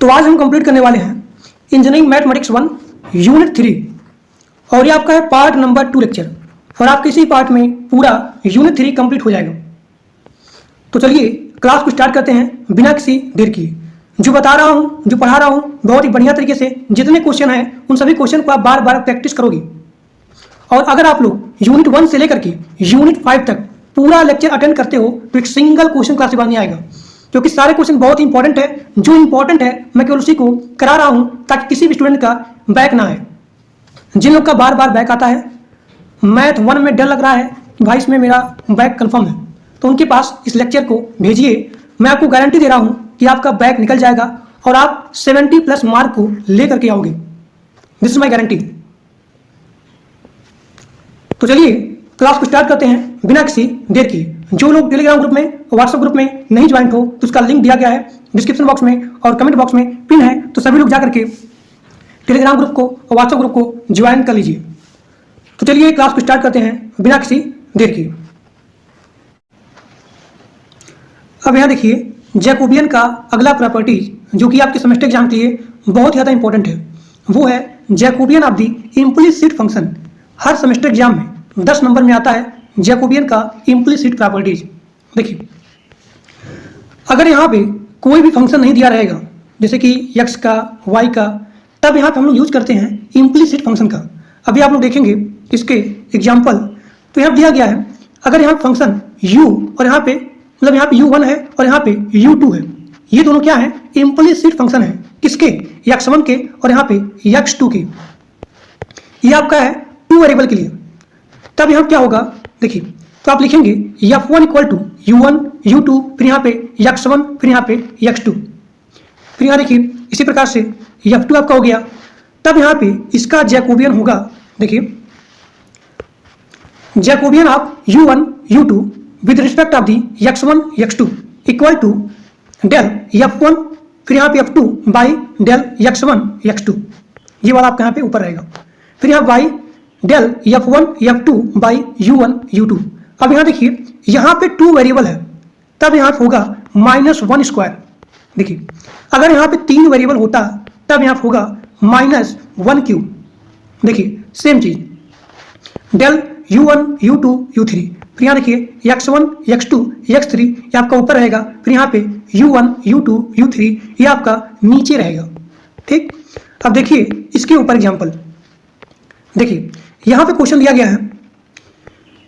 तो आज हम कंप्लीट करने वाले हैं इंजीनियरिंग मैथमेटिक्स 1 यूनिट 3 और ये आपका है पार्ट नंबर 2 लेक्चर और आपके इसी पार्ट में पूरा यूनिट 3 कंप्लीट हो जाएगा। तो चलिए क्लास को स्टार्ट करते हैं बिना किसी देर किए। जो बता रहा हूँ, जो पढ़ा रहा हूँ, बहुत ही बढ़िया तरीके से जितने क्वेश्चन हैं उन सभी क्वेश्चन को आप बार बार प्रैक्टिस करोगे। और अगर आप लोग यूनिट 1 से लेकर के यूनिट 5 तक पूरा लेक्चर अटेंड करते हो तो एक सिंगल क्वेश्चन क्लास के बाद नहीं आएगा, क्योंकि सारे क्वेश्चन बहुत इंपॉर्टेंट है। जो इंपॉर्टेंट है मैं केवल उसी को करा रहा हूं ताकि किसी भी स्टूडेंट का बैक ना आए। जिन लोग का बार बार बैक आता है, मैथ 1 में डर लग रहा है कि भाई इसमें मेरा बैक कंफर्म है, तो उनके पास इस लेक्चर को भेजिए। मैं आपको गारंटी दे रहा हूं कि आपका बैक निकल जाएगा और आप 70+ मार्क को लेकर के आओगे। This is my guarantee. तो चलिए क्लास को स्टार्ट करते हैं बिना किसी देर की। जो लोग टेलीग्राम ग्रुप में, व्हाट्सएप ग्रुप में नहीं ज्वाइन हो तो उसका लिंक दिया गया है डिस्क्रिप्शन बॉक्स में और कमेंट बॉक्स में पिन है, तो सभी लोग जाकर के टेलीग्राम ग्रुप को और व्हाट्सएप ग्रुप को ज्वाइन कर लीजिए। तो चलिए क्लास को स्टार्ट करते हैं बिना किसी देर की। अब यहाँ देखिए जैकोबियन का अगला प्रॉपर्टीज जो कि आपके सेमेस्टर एग्जाम के लिए बहुत ज़्यादा इंपॉर्टेंट है, वो है Jacobian of the implicit function. हर सेमेस्टर एग्जाम में 10 नंबर में आता है जैकोबियन का इम्प्लिसिट प्रॉपर्टीज। देखिए अगर यहाँ पे कोई भी फंक्शन नहीं दिया रहेगा, जैसे कि x का, y का, तब यहाँ पे हम लोग यूज करते हैं इम्प्लिसिट फंक्शन का। अभी आप लोग देखेंगे इसके एग्जाम्पल, तो यहाँ दिया गया है अगर यहाँ फंक्शन u और यहाँ पे मतलब यहाँ पे u1 है और यहाँ पे u2 है, ये दोनों क्या है? इम्प्लिसिट फंक्शन है। किसके? x1 के और यहाँ पे x2 के। ये आपका है 2 वेरिएबल के लिए। तब यहाँ क्या होगा देखिए, तो आप लिखेंगे f1 equal to u1 u2 फिर यहाँ पे x1 फिर यहाँ पे x2। फिर यहाँ देखिए इसी प्रकार से f2 आपका हो गया। तब यहाँ पे इसका जैकोबियन होगा, देखिए Jacobian of u1 u2 with respect of the x1 x2 equal to del f1 फिर यहाँ पे f2 by del x1 x2। ये वाला आपका यहाँ पे ऊपर रहेगा। फिर यहाँ y del f1 f2 by u1 u2। अब यहाँ देखिए यहाँ पे 2 वेरिएबल है, तब यहाँ पे होगा -1 स्क्वायर। देखिए अगर यहाँ पे 3 वेरिएबल होता तब यहाँ पे होगा -1 क्यूब। देखिए सेम चीज डेल u1 u2 u3। फिर यहाँ देखिए x1 x2 x3 ये आपका ऊपर रहेगा, फिर यहाँ पे u1 u2 u3 ये आपका नीचे रहेगा। ठीक, अब देखिए इसके ऊपर एग्जाम्पल। देखिए यहाँ पे क्वेश्चन दिया गया है,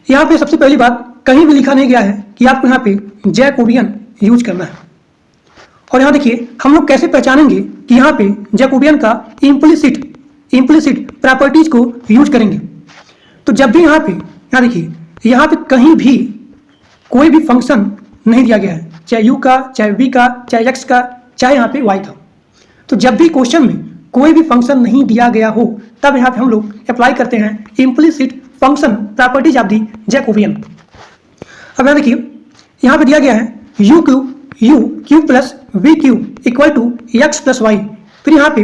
यहाँ पे सबसे पहली बात कहीं भी लिखा नहीं गया है कि आपको यहाँ पे जैकोबियन यूज करना है। और यहाँ देखिए हम लोग कैसे पहचानेंगे कि यहाँ पे जैकोबियन का इम्प्लिसिट प्रॉपर्टीज को यूज करेंगे। तो जब भी यहाँ देखिए यहाँ पे कहीं भी कोई भी फंक्शन नहीं दिया गया है, चाहे u का, चाहे v का, चाहे x का, चाहे यहाँ पे y का। तो जब भी क्वेश्चन में कोई भी फंक्शन नहीं दिया गया हो तब यहाँ पे हम लोग अप्लाई करते हैं implicit function properties of the Jacobian. अब यहाँ देखिए यहाँ पे दिया गया है u cube plus v cube equal to x plus y. फिर यहाँ पे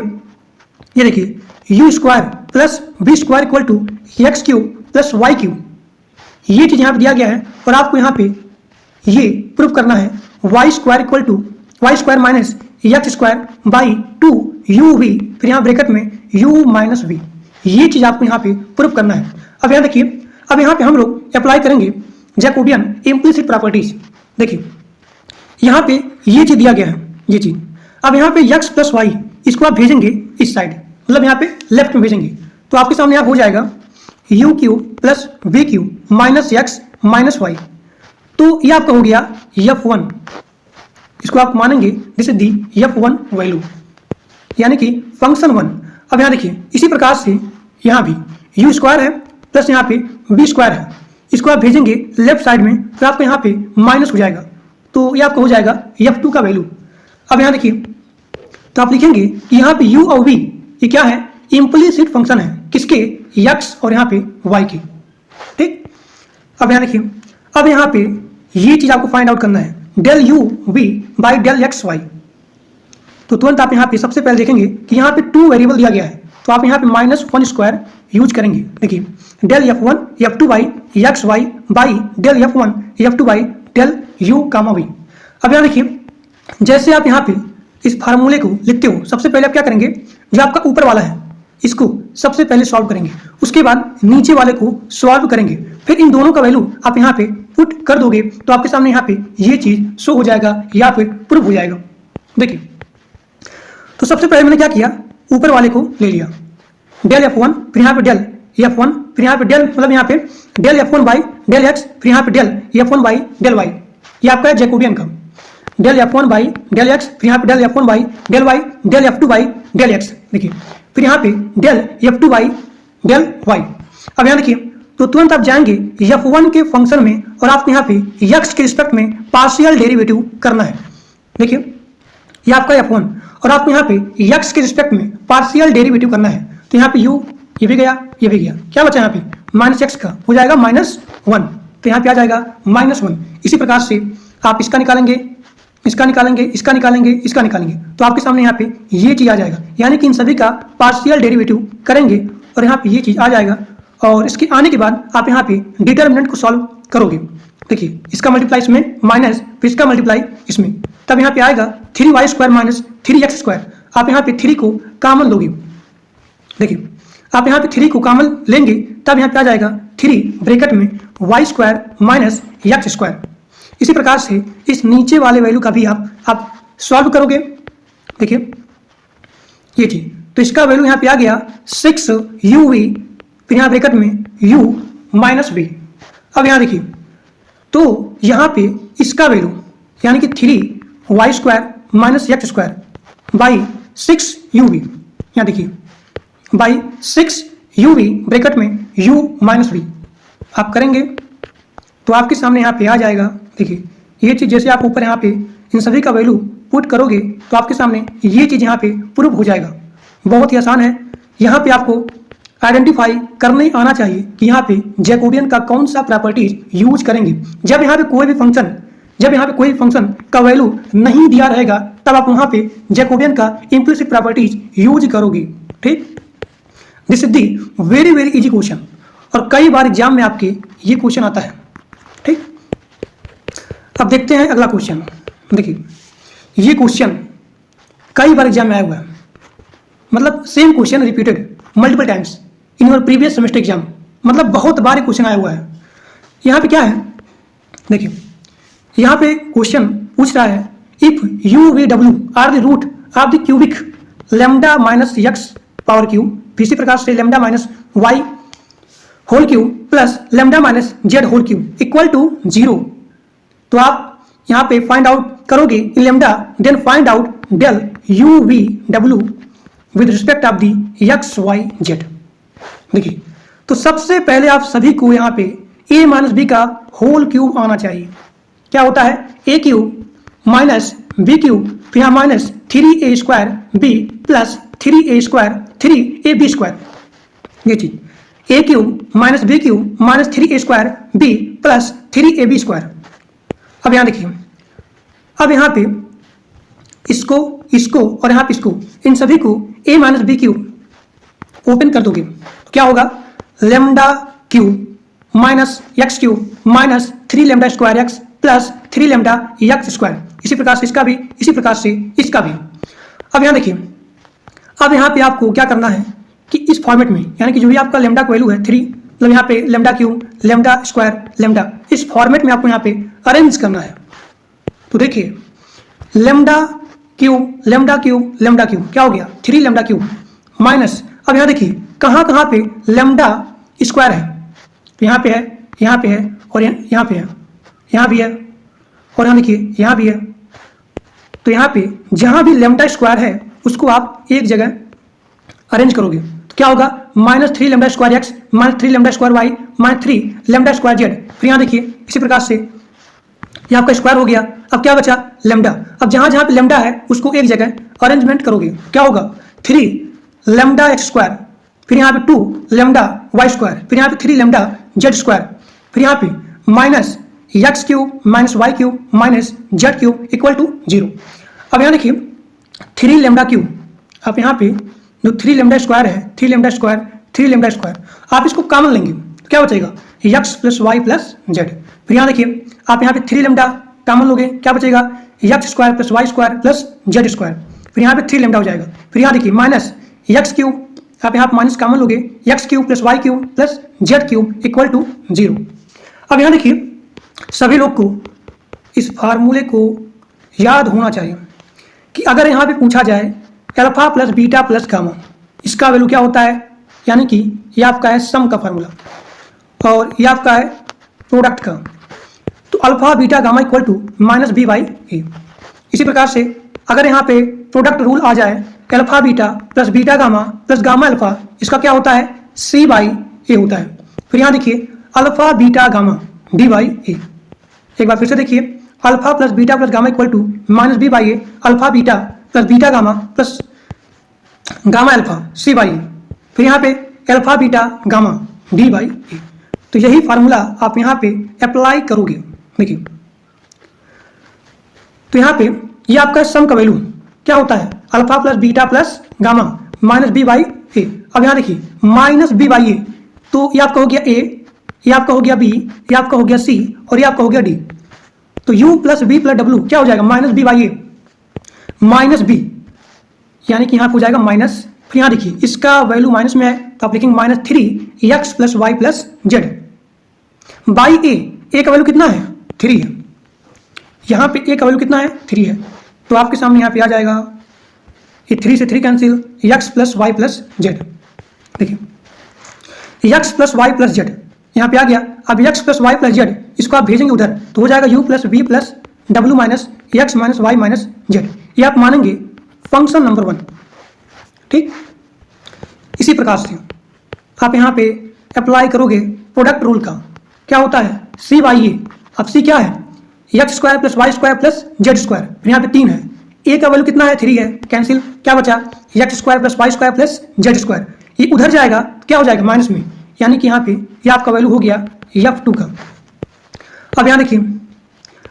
ये देखिए u square plus v square equal to x cube plus y cube. ये चीज यहाँ पे दिया गया है और आपको यहाँ पे ये प्रूव करना है y square equal to y square minus x square by 2uv फिर यहाँ ब्रैकेट में u माइनस v। ये चीज आपको यहाँ पे प्रूव करना है। अब यहाँ देखिए, अब यहाँ पे हम लोग अप्लाई करेंगे जैकोबियन इम्प्लिसिट प्रॉपर्टीज। देखिए यहाँ पे ये चीज दिया गया है, ये चीज। अब यहाँ पे x प्लस वाई इसको आप भेजेंगे इस साइड, मतलब यहाँ पे लेफ्ट में भेजेंगे, तो आपके सामने यहाँ हो जाएगा u cube plus v cube minus x minus y. तो ये आपका हो गया f1, इसको आप मानेंगे this is the f1 value यानी कि फंक्शन 1। अब यहाँ देखिए इसी प्रकार से यहाँ भी u स्क्वायर है प्लस यहाँ पे v स्क्वायर है, इसको आप भेजेंगे लेफ्ट साइड में, फिर आपको यहाँ पे माइनस हो जाएगा, तो ये आपका हो जाएगा f2 का वैल्यू। अब यहाँ देखिए तो आप लिखेंगे कि यहाँ पे u और v ये क्या है? इम्प्लिसिट फंक्शन है। किसके? x और यहाँ पे y के। ठीक, अब यहाँ देखिए, अब यहाँ पे ये चीज आपको फाइंड आउट करना है del u v by del x y। तो तुरंत आप यहाँ पे सबसे पहले देखेंगे कि यहाँ पे 2 वेरिएबल दिया गया है, तो आप यहाँ पे -1 स्क्वायर यूज करेंगे। देखिए del f1 f2 by x y by del f1 f2 by del u comma v। अब यहाँ देखिए जैसे आप यहाँ पे इस फार्मूले को लिखते हो, सबसे पहले आप क्या करेंगे, जो आपका ऊपर वाला है इसको सबसे पहले सॉल्व करेंगे, उसके बाद नीचे वाले को सॉल्व करेंगे, फिर इन दोनों का वैल्यू आप यहाँ पे पुट कर दोगे तो आपके सामने यहाँ पे ये चीज शो हो जाएगा या फिर प्रूव हो जाएगा। देखिए, तो सबसे पहले मैंने क्या किया, ऊपर वाले को ले लिया डेल F1, फिर यहाँ पे डेल F1, फिर यहाँ पे डेल मतलब यहाँ पे del F1 by del x, फिर यहाँ पे del F1 by del Y, ये आपका है जैकोबियन का del F1 by del x, फिर यहाँ पे del F1 by del y, del F2 by del x. देखिए, फिर यहाँ पे del F2 by del Y. अब यहाँ देखिए, तो तुरंत आप जाएंगे F1 के फंक्शन में और आपको यहाँ पे x के रिस्पेक्ट में पार्शियल डेरिवेटिव करना है। देखिए, ये आपका F1 और आपको यहाँ पे x के रिस्पेक्ट में पार्शियल डेरिवेटिव करना है, तो यहाँ पे u ये भी गया, ये भी गया, क्या बचा यहाँ पे माइनस एक्स का हो जाएगा -1, तो यहाँ पे आ जाएगा -1। इसी प्रकार से आप इसका निकालेंगे, इसका निकालेंगे, इसका निकालेंगे, इसका निकालेंगे, तो आपके सामने यहाँ पे ये चीज आ जाएगा, यानी कि इन सभी का पार्शियल डेरिवेटिव करेंगे और यहाँ पे ये चीज आ जाएगा। और इसके आने के बाद आप यहाँ पे डिटर्मिनेंट को सॉल्व करोगे। देखिए, इसका मल्टीप्लाई इसमें माइनस, फिर इसका मल्टीप्लाई इसमें, तब यहाँ पे आएगा 3y² माइनस 3x²। आप यहाँ पे 3 को कॉमन लोगे। देखिए, आप यहाँ पे 3 को कॉमन लेंगे तब यहाँ पे आ जाएगा 3 ब्रैकेट में y² माइनस x²। इसी प्रकार से इस नीचे वाले वैल्यू का भी आप सॉल्व करोगे। देखिए, ये चीज, तो इसका वैल्यू यहाँ पे आ गया 6uv, फिर यहाँ ब्रैकेट में u माइनस v। अब यहाँ देखिए, तो यहाँ पे इसका वैल्यू यानी कि 3y² minus x² by 6uv, यहाँ देखिए बाई 6uv ब्रैकेट में u माइनस v आप करेंगे तो आपके सामने यहाँ पे आ जाएगा। देखिए, ये चीज़ जैसे आप ऊपर यहाँ पे इन सभी का वैल्यू पुट करोगे तो आपके सामने ये चीज़ यहाँ पे प्रूव हो जाएगा। बहुत ही आसान है। यहाँ पे आपको आइडेंटिफाई करने आना चाहिए कि यहाँ पे जैकोबियन का कौन सा प्रॉपर्टीज यूज करेंगे। जब यहाँ पे कोई भी फंक्शन का वैल्यू नहीं दिया रहेगा तब आप वहाँ पे जैकोबियन का इम्प्लिसिट प्रॉपर्टीज यूज करोगे। ठीक, this is the very very easy question और कई बार एग्जाम में आपके ये क्वेश्चन आता है। ठीक, अब देखते हैं अगला क्वेश्चन। देखिए, ये क्वेश्चन कई बार एग्जाम में आया हुआ है, मतलब same question repeated multiple times in your previous semester exam, मतलब बहुत बार क्वेश्चन आया हुआ है। यहाँ पे क्या है, देखिए, यहाँ पे क्वेश्चन पूछ रहा है if u/v/w are the root of the cubic lambda minus x power cube, इसी प्रकार से lambda minus y whole cube plus lambda minus z whole cube equal to 0। तो आप यहाँ पे फाइंड आउट करोगे in lambda, then find out del u/v/w with respect of the x y z। देखिए, तो सबसे पहले आप सभी को यहाँ पे a माइनस बी का होल क्यूब आना चाहिए। क्या होता है, a cube minus b cube, फिर यहाँ minus 3a² b plus 3a² 3ab²। ये चीज a cube minus b cube minus 3a² b plus 3ab²। अब यहाँ देखिए, अब यहाँ पे इसको और यहाँ पे इसको, इन सभी को a minus b cube open कर दोगे तो क्या होगा, lambda cube minus x cube minus 3 λ² x plus 3 λ(x²)। इसी प्रकार से इसका भी, इसी प्रकार से इसका भी। अब यहाँ देखिए, अब यहाँ पे आपको क्या करना है कि इस फॉर्मेट में, यानी कि जो भी आपका लैम्डा का वैल्यू है 3, मतलब यहाँ पे लैम्डा क्यूब λ², इस फॉर्मेट में आपको यहाँ पे अरेंज करना है। तो देखिए, लैम्डा क्यूब क्या हो गया, 3 लैम्डा क्यूब माइनस, अब यहाँ देखिए कहाँ पे λ² है, तो यहाँ पे है, यहाँ पे है और यहाँ पे है, यहाँ भी है और यहाँ देखिए यहाँ भी है। तो यहाँ पे जहाँ भी λ² है उसको आप एक जगह अरेंज करोगे तो क्या होगा, -3 λ² x minus 3 λ² y minus 3 λ² z। फिर यहाँ देखिए इसी प्रकार से ये आपका स्क्वायर हो गया। अब क्या बचा, लैम्डा। अब जहाँ पे लैम्डा है उसको एक जगह अरेंजमेंट करोगे, क्या होगा, 3 λ(x²), फिर यहाँ पे 2 λ(y²), फिर यहाँ पे 3 λ(z²), फिर यहाँ पे minus x³ minus y³ minus z³ equal to 0। अब यहाँ देखिए 3 लैम्डा क्यूब, अब यहाँ पे जो 3 λ² है, 3 λ², आप इसको कॉमन लेंगे तो क्या बचेगा, x plus y plus z। फिर यहाँ देखिए आप यहाँ पे 3 लैम्डा कॉमन लोगे, क्या बचेगा, x² plus y² plus z²। फिर यहाँ पे 3 लैम्डा हो जाएगा। फिर यहाँ देखिए माइनस एक्स क्यूब, आप यहाँ माइनस कॉमन लोगे, x cube plus y cube plus z cube equal to 0। अब यहाँ देखिए सभी लोग को इस फार्मूले को याद होना चाहिए कि अगर यहाँ पे पूछा जाए alpha plus beta plus gamma, इसका वैल्यू क्या होता है, यानी कि ये आपका है सम का फार्मूला और ये आपका है प्रोडक्ट का। तो alpha beta gamma equal to minus b by a. इसी प्रकार से अगर यहाँ पे प्रोडक्ट रूल आ जाए alpha beta plus beta gamma plus gamma alpha, इसका क्या होता है सी बाई ए होता है। फिर यहाँ देखिए alpha beta gamma d by a. एक बार फिर से देखिए alpha plus beta plus gamma equal to minus b by a, alpha beta plus beta gamma plus gamma alpha c by a. फिर यहाँ पे alpha beta gamma d by a. तो यही फार्मूला आप यहाँ पे अप्लाई करोगे। देखिए तो यहाँ पे ये आपका सम का वैल्यू क्या होता है alpha plus beta plus gamma minus b by a. अब यहाँ देखिए माइनस बी बाई ए, तो ये आपका हो गया ए, ये आपका हो गया बी, ये आपका हो गया सी और ये आपका हो गया डी। तो u प्लस बी प्लस डब्ल्यू क्या हो जाएगा minus b by a minus b, यानी कि यहाँ हो जाएगा माइनस। फिर यहाँ देखिए इसका वैल्यू माइनस में है तो आप लिखेंगे minus 3 x plus y plus z by a का वैल्यू कितना है 3 है, यहाँ पे ए का वैल्यू कितना है 3 है। तो आपके सामने यहाँ पे आ जाएगा ये 3 से 3 cancel, x plus y plus z. देखिए x plus y plus z यहाँ पे आ गया। अब x plus y plus z इसको आप भेजेंगे उधर तो हो जाएगा यू प्लस बी प्लस डब्ल्यू minus x minus y minus z. ये आप मानेंगे फंक्शन नंबर 1। ठीक, इसी प्रकार से आप यहाँ पे अप्लाई करोगे प्रोडक्ट रूल का, क्या होता है सी बाई ए। अब सी क्या है x square plus y square plus z square, फिर यहाँ पे 3 है, ए का वैल्यू कितना है 3 है, कैंसिल, क्या बचा x square plus y square plus z square. ये उधर जाएगा क्या हो जाएगा माइनस में, यानी कि यहाँ पे ये आपका वैल्यू हो गया f2 का। अब यहाँ देखिए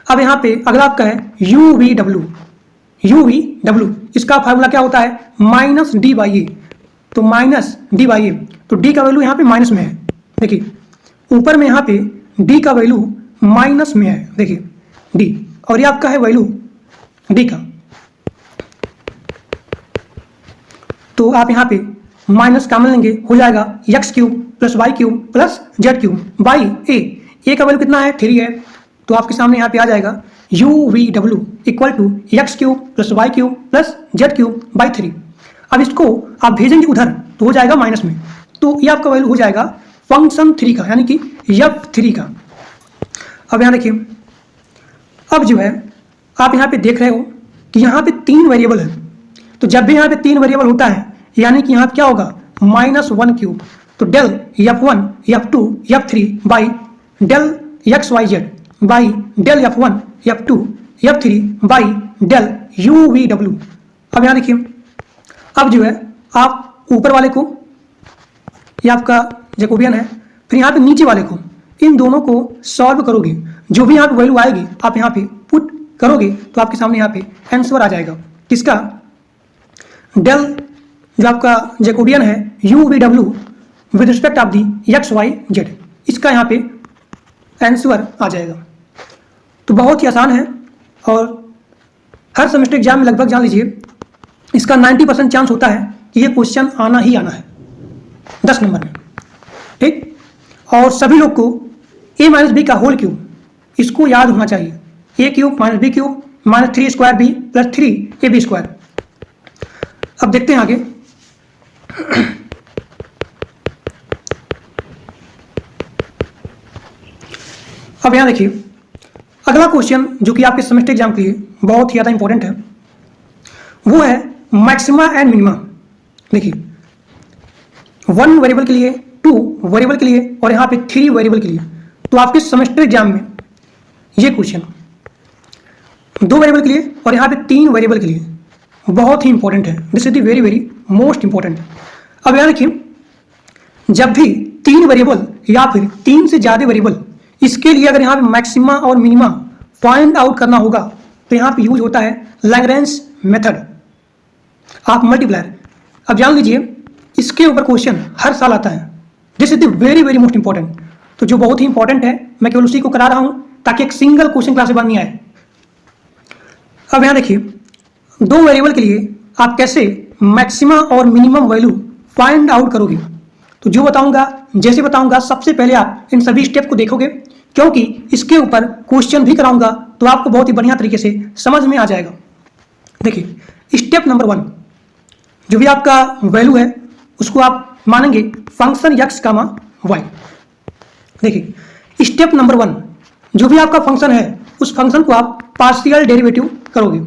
अब यहाँ पे अगला आपका है यू वी डब्ल्यू, इसका फार्मूला क्या होता है माइनस डी बाई ए। तो माइनस डी बाई ए, तो डी का वैल्यू यहाँ पे माइनस में है। देखिए ऊपर में यहाँ पे डी का वैल्यू माइनस में है, देखिए डी, और ये आपका है वैल्यू डी का। तो आप यहाँ पे माइनस कॉमन लेंगे, हो जाएगा x cube plus y cube plus z cube by a का वैल्यू कितना है 3 है। तो आपके सामने यहाँ पे आ जाएगा यू वी डब्ल्यू equal to x cube plus y cube plus z cube by 3। अब इसको आप भेजेंगे उधर तो हो जाएगा माइनस में, तो ये आपका वैल्यू हो जाएगा फंक्शन 3 का, यानी कि f3 का। अब यहाँ देखिए अब जो है आप यहाँ पे देख रहे हो कि यहाँ पे 3 वेरिएबल है, तो जब भी यहाँ पे 3 वेरिएबल होता है यानी कि यहाँ पे क्या होगा -1 क्यूब। तो del f1 f2 f3 by del x y z by del f1 f2 f3 by del u v डब्ल्यू। अब यहाँ देखिए अब जो है आप ऊपर वाले को, ये आपका जैकोबियन है, फिर यहाँ पे नीचे वाले को, इन दोनों को सॉल्व करोगे, जो भी यहाँ पे वैल्यू आएगी आप यहाँ पे पुट करोगे तो आपके सामने यहाँ पे आंसर आ जाएगा किसका, डेल जो आपका जैकोबियन है यू वी डब्ल्यू with respect of the x y z, इसका यहाँ पे आंसर आ जाएगा। तो बहुत ही आसान है और हर सेमेस्टर एग्जाम में लगभग जान लीजिए इसका 90% चांस होता है कि ये क्वेश्चन आना ही आना है 10 नंबर में। ठीक, और सभी लोग को a माइनस बी का होल क्यूब इसको याद होना चाहिए, a cube minus b cube minus 3 square b plus 3 ab square. अब देखते हैं आगे। अब यहाँ देखिए अगला क्वेश्चन जो कि आपके सेमेस्टर एग्जाम के लिए बहुत ही ज़्यादा इंपॉर्टेंट है, वो है मैक्सिमा एंड मिनिमा। देखिए 1 वेरिएबल के लिए, 2 वेरिएबल के लिए और यहाँ पे 3 वेरिएबल के लिए। तो आपके सेमेस्टर एग्जाम में ये क्वेश्चन 2 वेरिएबल के लिए और यहाँ पे 3 वेरिएबल के लिए बहुत ही इंपॉर्टेंट है। This is the very very most important. अब यहाँ देखिए जब भी 3 वेरिएबल या फिर 3 से ज़्यादा वेरिएबल, इसके लिए अगर यहाँ पे मैक्सिमा और मिनिमा फाइंड आउट करना होगा तो यहाँ पे यूज होता है लैग्रेंज मेथड ऑफ मल्टीप्लायर। अब जान लीजिए इसके ऊपर क्वेश्चन हर साल आता है। This is the very very most important. तो जो बहुत ही इंपॉर्टेंट है मैं केवल उसी को करा रहा हूँ ताकि एक सिंगल क्वेश्चन क्लास से बन नहीं आए। अब यहाँ देखिए 2 वेरिएबल के लिए आप कैसे मैक्सिमा और मिनिमम वैल्यू फाइंड आउट करोगे। तो जो बताऊंगा, जैसे बताऊंगा, सबसे पहले आप इन सभी स्टेप को देखोगे, क्योंकि इसके ऊपर क्वेश्चन भी कराऊंगा तो आपको बहुत ही बढ़िया तरीके से समझ में आ जाएगा। देखिए, स्टेप नंबर 1, जो भी आपका वैल्यू है उसको आप मानेंगे फंक्शन x कामा वाई। देखिए, स्टेप नंबर 1, जो भी आपका फंक्शन है उस फंक्शन को आप पार्शियल डेरिवेटिव करोगे।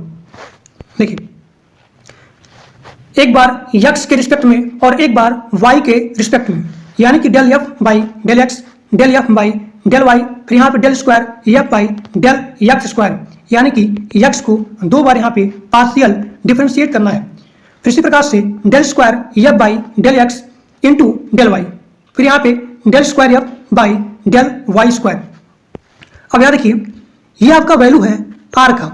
देखिए, एक बार x के रिस्पेक्ट में और एक बार y के रिस्पेक्ट में, यानी कि del f by del x, del f by del y, फिर यहाँ पे del square f by del x square, यानी कि x को 2 बार यहाँ पे पार्शियल डिफरेंशिएट करना है। फिर इसी प्रकार से del square f by del x into del y, फिर यहाँ पे del square f by del y square. अब यहाँ देखिए, ये आपका वैल्यू है r का,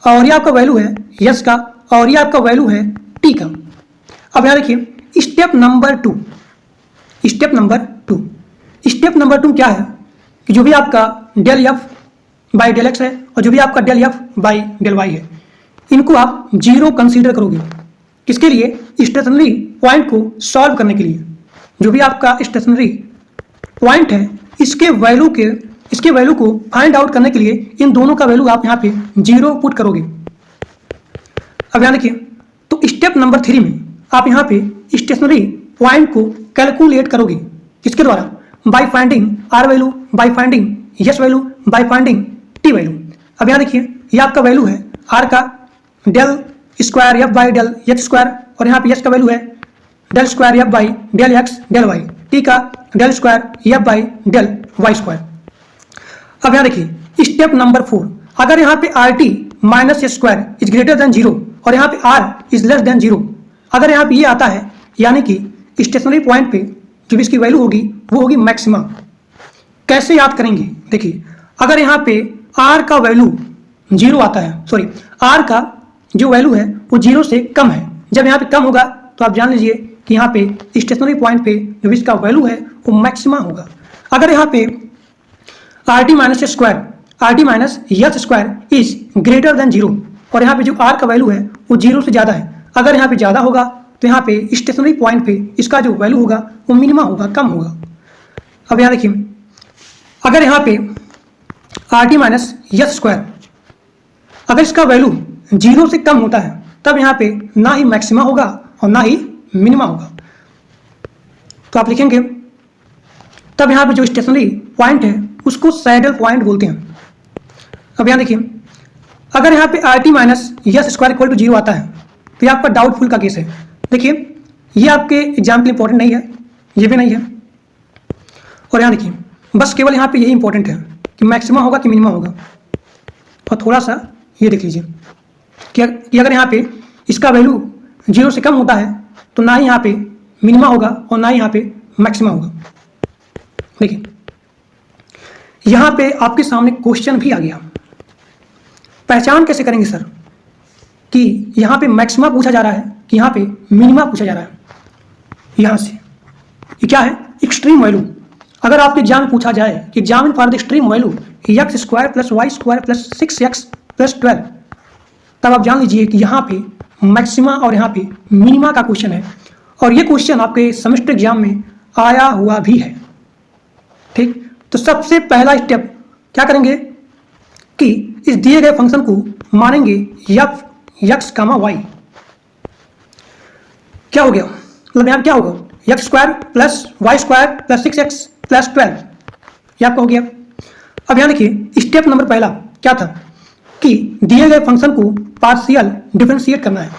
और ये आपका वैल्यू है s का, और ये आपका वैल्यू है t का। अब यहाँ देखिए स्टेप नंबर 2, स्टेप नंबर 2 क्या है कि जो भी आपका del f by del x है और जो भी आपका del f by del y है, इनको आप जीरो कंसीडर करोगे। किसके लिए? स्टेशनरी पॉइंट को सॉल्व करने के लिए। जो भी आपका स्टेशनरी पॉइंट है इसके वैल्यू को फाइंड आउट करने के लिए इन दोनों का वैल्यू आप यहाँ पे जीरो पुट करोगे। अब यहाँ देखिए, तो स्टेप नंबर 3 में आप यहाँ पे स्टेशनरी पॉइंट को कैलकुलेट करोगे। किसके द्वारा? By finding r value, by finding s value, by finding t value. अब यहाँ देखिए, ये आपका वैल्यू है आर का del square f by del x square, और यहाँ पे एस का वैल्यू है del square f by del x del y, t का del square f by del y square. अब यहाँ देखिए स्टेप नंबर 4, अगर यहाँ पे r t minus s square is greater than 0 और यहाँ पे आर इज लेस देन 0, अगर यहाँ पे ये आता है, यानी कि स्टेशनरी पॉइंट पे जो भी इसकी वैल्यू होगी वो होगी मैक्सिमा। कैसे याद करेंगे? देखिए, अगर यहाँ पे आर का वैल्यू 0 आता है, सॉरी, आर का जो वैल्यू है वो 0 से कम है, जब यहाँ पे कम होगा तो आप जान लीजिए कि यहाँ पे स्टेशनरी पॉइंट पे जो भी इसका वैल्यू है वो मैक्सिमा होगा। अगर यहाँ पे r t minus square, are t minus s square is greater than 0 और यहाँ पे जो आर का वैल्यू है वो 0 से ज़्यादा है, अगर यहाँ पे ज़्यादा होगा तो यहाँ पे स्टेशनरी पॉइंट पे इसका जो वैल्यू होगा वो मिनिमा होगा, कम होगा। अब यहाँ देखिए, अगर यहाँ पे r t minus s square, अगर इसका वैल्यू 0 से कम होता है तब यहाँ पे ना ही मैक्सिमा होगा और ना ही मिनिमा होगा। तो आप लिखेंगे, तब यहाँ पे जो स्टेशनरी पॉइंट है उसको सैडल पॉइंट बोलते हैं। अब यहाँ देखिए, अगर यहाँ पे r t minus s square equal to 0 आता है तो ये आपका डाउटफुल का केस है। देखिए, ये आपके एग्जाम के लिए इंपॉर्टेंट नहीं है, ये भी नहीं है, और यहाँ देखिए बस केवल यहाँ पे यही इंपॉर्टेंट है कि मैक्सिमा होगा कि मिनिमा होगा। और थोड़ा सा ये देख लीजिए कि अगर यहाँ पे इसका वैल्यू 0 से कम होता है तो ना ही यहाँ पे मिनिमा होगा और ना ही यहाँ पे मैक्सिमा होगा। देखिए, यहाँ पे आपके सामने क्वेश्चन भी आ गया। पहचान कैसे करेंगे सर कि यहाँ पे मैक्सिमा पूछा जा रहा है कि यहाँ पे मिनिमा पूछा जा रहा है? यहाँ से ये क्या है? Extreme value. अगर आपके एग्जाम पूछा जाए कि examine for the extreme value x square plus y square plus 6x plus 12, तब आप जान लीजिए कि यहाँ पे मैक्सिमा और यहाँ पे मिनिमा का क्वेश्चन है, और ये क्वेश्चन आपके सेमेस्टर एग्जाम में आया हुआ भी है। ठीक, तो सबसे पहला स्टेप क्या करेंगे कि इस दिए गए फंक्शन को मानेंगे एफ एक्स कामा वाई। क्या हो गया? मतलब यहाँ क्या होगा? X square plus y square plus 6x plus 12, ये आपका हो गया। अब यहाँ देखिए स्टेप नंबर पहला क्या था कि दिए गए फंक्शन को पार्शियल डिफरेंशिएट करना है।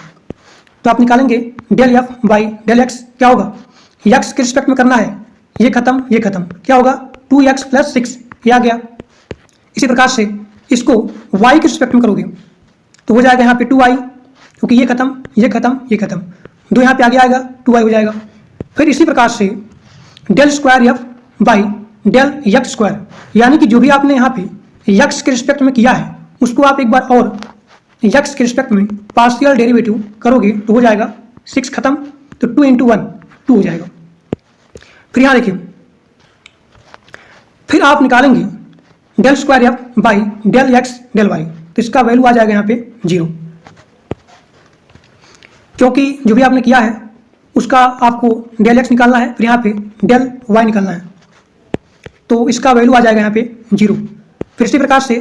तो आप निकालेंगे del f by del x, क्या होगा? एक्स के रिस्पेक्ट में करना है, ये खत्म ये खत्म, क्या होगा? 2x प्लस 6, ये आ गया। इसी प्रकार से इसको y के रिस्पेक्ट में करोगे तो हो जाएगा यहाँ पे 2y, क्योंकि ये खत्म ये खत्म ये खत्म, 2 यहाँ पे आगे आएगा 2y हो जाएगा। फिर इसी प्रकार से del square f by del x square, यानी कि जो भी आपने यहाँ पे एक्स के रिस्पेक्ट में किया है उसको आप एक बार और एक्स के रिस्पेक्ट में पार्शियल डेरिवेटिव करोगे तो हो जाएगा 6 खत्म, तो 2 इंटू 1 2 हो जाएगा। फिर यहाँ देखिए, फिर आप निकालेंगे del square f by del x del y, तो इसका वैल्यू आ जाएगा यहाँ पे 0। क्योंकि जो भी आपने किया है उसका आपको डेल एक्स निकालना है, फिर यहाँ पे डेल वाई निकालना है, तो इसका वैल्यू आ जाएगा यहाँ पे 0। फिर इसी प्रकार से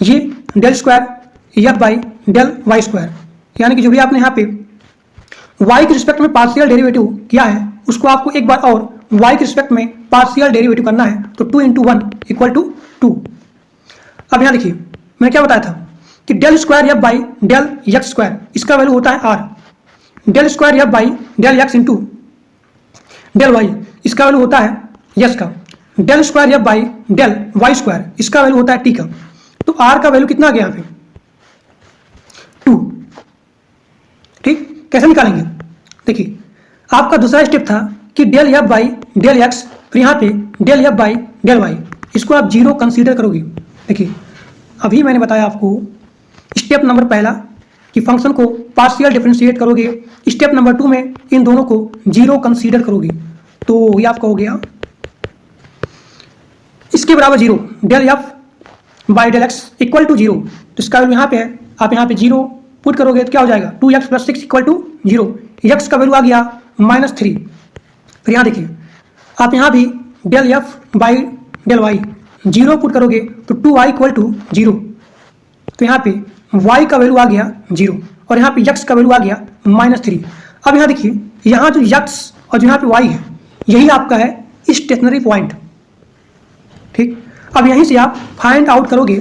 ये del square f by del y square, यानी कि जो भी आपने यहाँ पे y के रिस्पेक्ट में पार्शियल डेरिवेटिव किया है उसको आपको एक बार और y के रिस्पेक्ट में पार्शियल डेरिवेटिव करना है, तो 2 × 1 = 2। अब यहाँ देखिए मैंने क्या बताया था कि del square f by del x square इसका वैल्यू होता है r, del square f by del x into del y इसका वैल्यू होता है यस का, del square f by del y square इसका वैल्यू होता है टी का। तो r का वैल्यू कितना आ गया यहाँ पे 2। ठीक, कैसे निकालेंगे? देखिए आपका दूसरा स्टेप था कि del f by del x, फिर यहाँ पे del f by del y, इसको आप 0 कंसीडर करोगे। देखिए अभी मैंने बताया आपको स्टेप नंबर पहला कि फंक्शन को पार्शियल डिफरेंशिएट करोगे, स्टेप नंबर 2 में इन दोनों को 0 कंसीडर करोगे, तो ये आपका हो गया इसके बराबर 0, del f by del x equal to 0। तो इसका वैल्यू यहाँ पे है, आप यहाँ पे 0 पुट करोगे तो क्या हो जाएगा 2x + 6 = 0, x का वैल्यू आ गया -3। फिर यहाँ देखिए आप यहाँ भी del f by del y 0 put करोगे तो 2y = 0, तो यहाँ पे y का वैल्यू आ गया 0 और यहाँ पे x का वैल्यू आ गया -3। अब यहाँ देखिए यहाँ जो x और जो यहाँ पे y है यही आपका है स्टेशनरी पॉइंट। ठीक, अब यहीं से आप फाइंड आउट करोगे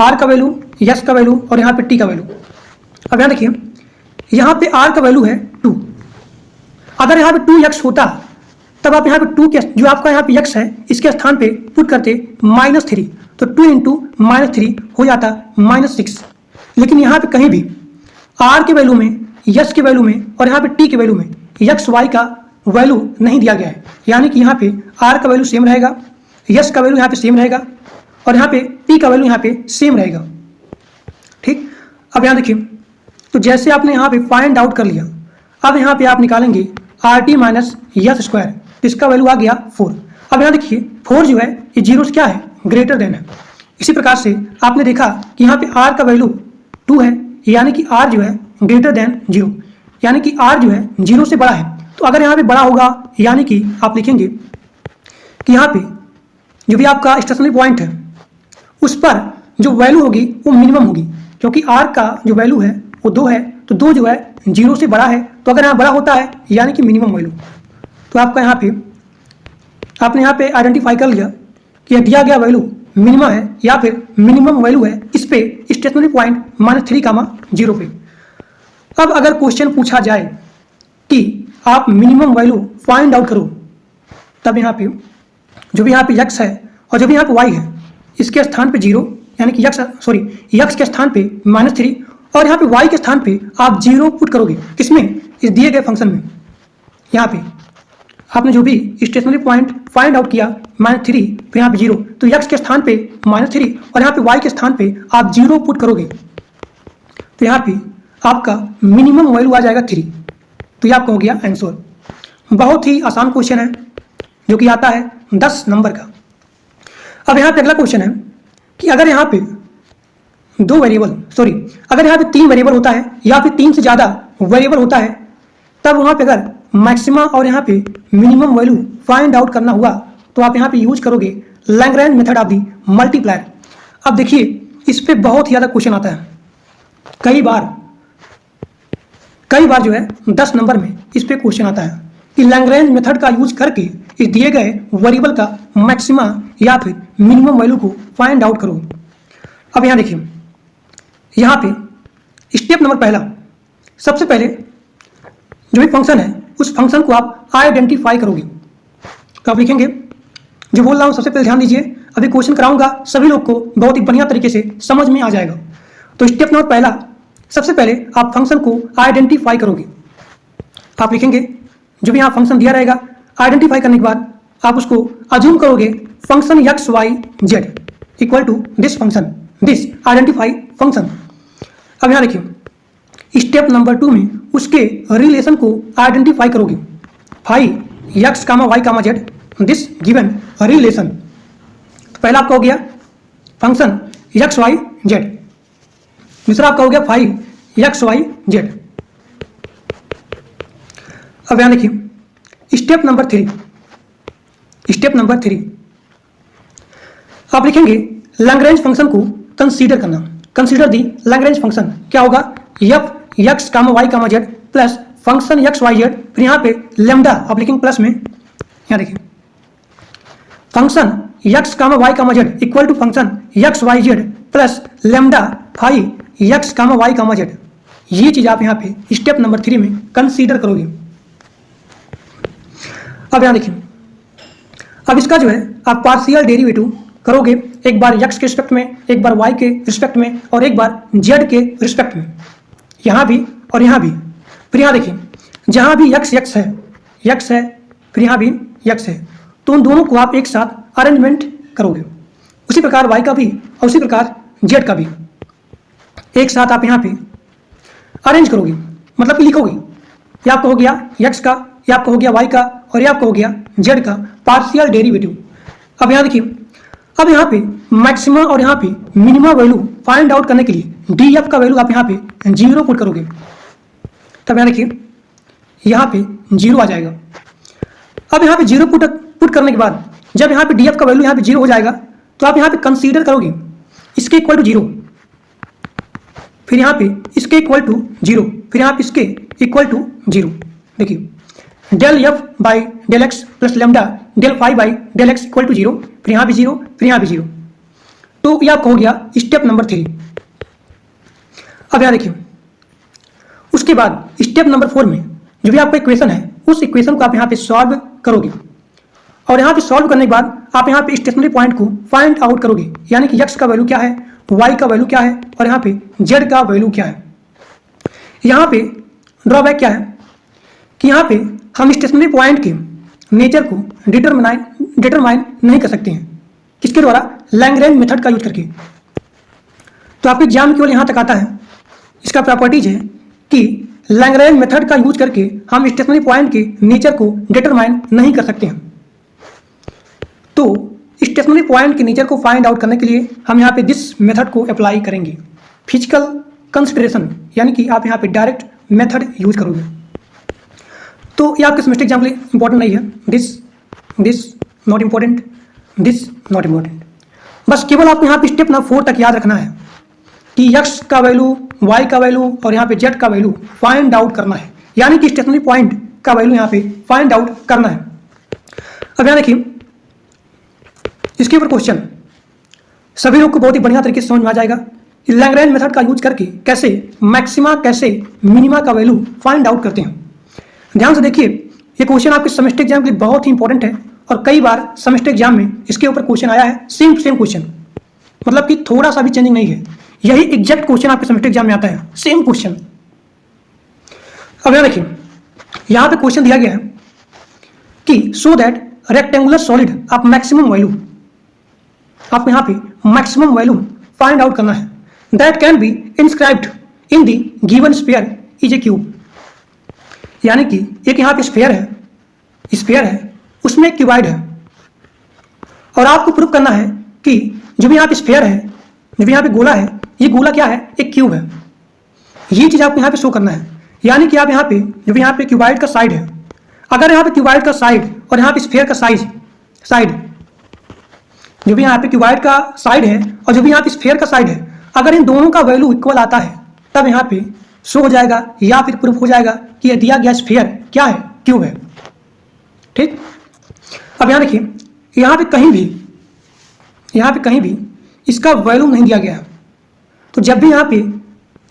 r का वैल्यू, s का वैल्यू और यहाँ पे t का वैल्यू। अब यहाँ देखिए यहाँ पे r का वैल्यू है 2, अगर यहाँ पे 2x होता तब आप यहाँ पे 2 के जो आपका यहाँ पे x है इसके स्थान पे पुट करते -3, तो 2 × -3 हो जाता -6। लेकिन यहाँ पे कहीं भी r के वैल्यू में, s के वैल्यू में और यहाँ पे t के वैल्यू में x y का वैल्यू नहीं दिया गया है, यानी कि यहाँ पे r का वैल्यू सेम रहेगा, s का वैल्यू यहाँ पे सेम रहेगा और यहाँ पे t का वैल्यू यहाँ पे सेम रहेगा। ठीक, अब यहाँ देखिए तो जैसे आपने यहाँ पे फाइंड आउट कर लिया, अब यहाँ पे आप निकालेंगे RT - s स्क्वायर, तो इसका वैल्यू आ गया 4। अब यहाँ देखिए 4 जो है ये 0 से क्या है ग्रेटर देन है। इसी प्रकार से आपने देखा कि यहाँ पे r का वैल्यू 2 है, यानी कि r जो है ग्रेटर देन 0, यानी कि r जो है 0 से बड़ा है। तो अगर यहाँ पे बड़ा होगा यानी कि आप लिखेंगे कि यहाँ पे जो भी आपका स्टेशनरी पॉइंट है उस पर जो वैल्यू होगी वो मिनिमम होगी, क्योंकि r का जो वैल्यू है वो 2 है, तो 2 जो है 0 से बड़ा है, तो अगर यहाँ बड़ा होता है यानी कि मिनिमम वैल्यू। तो आपका यहाँ पे आपने यहाँ पे आइडेंटिफाई कर लिया कि दिया गया वैल्यू मिनिमम है या फिर मिनिमम वैल्यू है इस पे स्टेशनरी पॉइंट -3, 0 पे। अब अगर क्वेश्चन पूछा जाए कि आप मिनिमम वैल्यू फाइंड आउट करो, तब यहाँ पे जो भी यहाँ पे x है और जो भी यहाँ पे y है इसके स्थान पे 0, यानी कि x के स्थान पे -3 और यहाँ पे y के स्थान पे आप 0 पुट करोगे, किसमें, इस दिए गए फंक्शन में। यहाँ पे आपने जो भी स्टेशनरी पॉइंट फाइंड आउट किया -3 फिर यहाँ पे 0, तो x के स्थान पे -3 और यहाँ पे y के स्थान पे आप 0 पुट करोगे, तो यहाँ पे आपका मिनिमम वैल्यू आ जाएगा 3। तो ये आपका हो गया आंसर। बहुत ही आसान क्वेश्चन है जो कि आता है 10 नंबर का। अब यहाँ पे अगला क्वेश्चन है कि अगर यहाँ पे अगर यहाँ पे 3 वेरिएबल होता है या फिर 3 से ज़्यादा वेरिएबल होता है, तब वहाँ पे अगर मैक्सिमा और यहाँ पे मिनिमम वैल्यू फाइंड आउट करना हुआ तो आप यहाँ पे यूज करोगे Lagrange method of the multiplier. अब देखिए इस पे बहुत ज़्यादा क्वेश्चन आता है, कई बार जो है 10 नंबर में इस पे क्वेश्चन आता है कि लैग्रेंज मेथड का यूज करके इस दिए गए वेरिएबल का मैक्सिमा या फिर मिनिमम वैल्यू को फाइंड आउट करो। अब यहाँ देखिए यहाँ पे स्टेप नंबर पहला, सबसे पहले जो भी फंक्शन है उस फंक्शन को आप आइडेंटिफाई करोगे। तो आप लिखेंगे, जो बोल रहा हूँ सबसे पहले ध्यान दीजिए, अभी क्वेश्चन कराऊंगा सभी लोग को बहुत ही बढ़िया तरीके से समझ में आ जाएगा। तो स्टेप नंबर पहला, सबसे पहले आप फंक्शन को आइडेंटिफाई करोगे। आप लिखेंगे जो भी यहाँ फंक्शन दिया रहेगा, आइडेंटिफाई करने के बाद आप उसको अज्यूम करोगे function x,y,z equal to this function, this identify function. अब यहाँ देखिए स्टेप नंबर 2 में उसके रिलेशन को आइडेंटिफाई करोगे, phi x, y, z this given relation. पहला आपका हो गया फंक्शन x, y, z, दूसरा आपका हो गया फाई x, y, z। अब यहां देखिए स्टेप नंबर 3, स्टेप नंबर 3 आप लिखेंगे लैग्रेंज फंक्शन को कंसीडर करना। कंसीडर दी लैग्रेंज फंक्शन क्या होगा, f x comma y comma z plus function x y z, फिर यहाँ पे लेमडा आप लिखेंगे प्लस में, यहाँ देखिए function x comma y comma z equal to function x y z plus lambda phi x comma y comma z. ये चीज आप यहाँ पे स्टेप नंबर 3 में कंसीडर करोगे। अब यहाँ देखिए अब इसका जो है आप पार्शियल डेरिवेटिव करोगे, एक बार x के रिस्पेक्ट में, एक बार y के रिस्पेक्ट में और एक बार z के रिस्पेक्ट में, यहाँ भी और यहाँ भी। फिर यहाँ देखिए जहाँ भी x है, फिर यहाँ भी x है, तो उन दोनों को आप एक साथ अरेंजमेंट करोगे। उसी प्रकार y का भी और उसी प्रकार z का भी एक साथ आप यहाँ पे अरेंज करोगे, मतलब कि लिखोगे। ये आपका हो गया x का, ये आपका हो गया y का और ये आपका हो गया z का पार्शियल डेरिवेटिव। अब यहाँ देखिए अब यहाँ पे मैक्सिमम और यहाँ पे मिनिमम वैल्यू फाइंड आउट करने के लिए डी एफ का वैल्यू आप यहाँ पे 0 पुट करोगे, तब यहाँ देखिए यहाँ पे 0 आ जाएगा। अब यहाँ पे 0 पुट करने के बाद जब यहाँ पे डी एफ का वैल्यू यहाँ पे 0 हो जाएगा तो आप यहाँ पे कंसीडर करोगे इसके इक्वल टू 0, फिर यहाँ पे इसके इक्वल टू 0, फिर यहाँ पे इसके इक्वल टू 0। देखिए del f by del x plus lambda del phi by del x equal to 0, फिर यहाँ भी 0, फिर यहाँ भी 0। तो ये आपका हो गया स्टेप नंबर 3। अब यहाँ देखिए उसके बाद स्टेप नंबर 4 में जो भी आपका इक्वेशन है उस इक्वेशन को आप यहाँ पे सॉल्व करोगे, और यहाँ पे सॉल्व करने के बाद आप यहाँ पे स्टेशनरी पॉइंट को फाइंड आउट करोगे, यानी कि x का वैल्यू क्या है, y का वैल्यू क्या है और यहाँ पे z का वैल्यू क्या है। यहाँ पे ड्रॉबैक क्या है कि यहाँ पे हम स्टेशनरी पॉइंट के नेचर को डिटरमाइन नहीं कर सकते हैं, किसके द्वारा, लैग्रेंज मेथड का यूज करके। तो आपके एग्जाम केवल यहाँ तक आता है, इसका प्रॉपर्टीज है कि लैग्रेंज मेथड का यूज करके हम स्टेशनरी पॉइंट के नेचर को डिटरमाइन नहीं कर सकते हैं। तो स्टेशनरी पॉइंट के नेचर को फाइंड आउट करने के लिए हम यहाँ पे दिस मेथड को अप्लाई करेंगे, फिजिकल कंसिडरेशन, यानी कि आप यहाँ पे डायरेक्ट मेथड यूज करोगे। तो ये आपके सेमेस्टर एग्जाम के लिए इंपॉर्टेंट नहीं है, this not important, this not important. बस केवल आपको यहाँ पे स्टेप नंबर 4 तक याद रखना है कि x का वैल्यू, y का वैल्यू और यहाँ पे z का वैल्यू फाइंड आउट करना है, यानी कि स्टेशनरी पॉइंट का वैल्यू यहाँ पे फाइंड आउट करना है। अब यहाँ देखिए इसके ऊपर क्वेश्चन सभी लोग को बहुत ही बढ़िया तरीके से समझ में आ जाएगा कि लैग्रेंज मेथड का यूज करके कैसे मैक्सिमा कैसे मिनिमा का वैल्यू फाइंड आउट करते हैं। ध्यान से देखिए ये क्वेश्चन आपके सेमेस्टर एग्जाम के लिए बहुत ही इंपॉर्टेंट है और कई बार सेमेस्टर एग्जाम में इसके ऊपर क्वेश्चन आया है, सेम क्वेश्चन, मतलब कि थोड़ा सा भी चेंजिंग नहीं है, यही एग्जैक्ट क्वेश्चन आपके सेमेस्टर एग्जाम में आता है, सेम क्वेश्चन। अब यहाँ देखिए यहाँ पे क्वेश्चन दिया गया है कि सो दैट रेक्टेंगुलर सॉलिड आप मैक्सिमम वैल्यू, आपको यहाँ पे मैक्सिमम वैल्यू फाइंड आउट करना है, that can be inscribed in the given sphere is a cube. यानी कि एक यहाँ पे स्फीयर है उसमें क्यूबाइड है, और आपको प्रूव करना है कि जो भी यहाँ पे स्फीयर है, जो भी यहाँ पे गोला है, ये गोला क्या है, एक क्यूब है। ये चीज आपको यहाँ पे शो करना है, यानी कि आप यहाँ पे जो भी यहाँ पे क्यूबाइड का साइड है, अगर यहाँ पे क्यूबाइड का साइड और यहाँ पे स्फीयर का साइड, जो भी यहाँ पे क्यूबाइड का साइड है और जो भी यहाँ पे स्फीयर का साइड है, अगर इन दोनों का वैल्यू इक्वल आता है तब यहाँ पे शो हो जाएगा या फिर प्रूफ हो जाएगा कि यह दिया गया स्फीयर क्या है, क्यूब है। ठीक, अब यहाँ देखिए यहाँ पे कहीं भी इसका वैल्यू नहीं दिया गया, तो जब भी यहाँ पे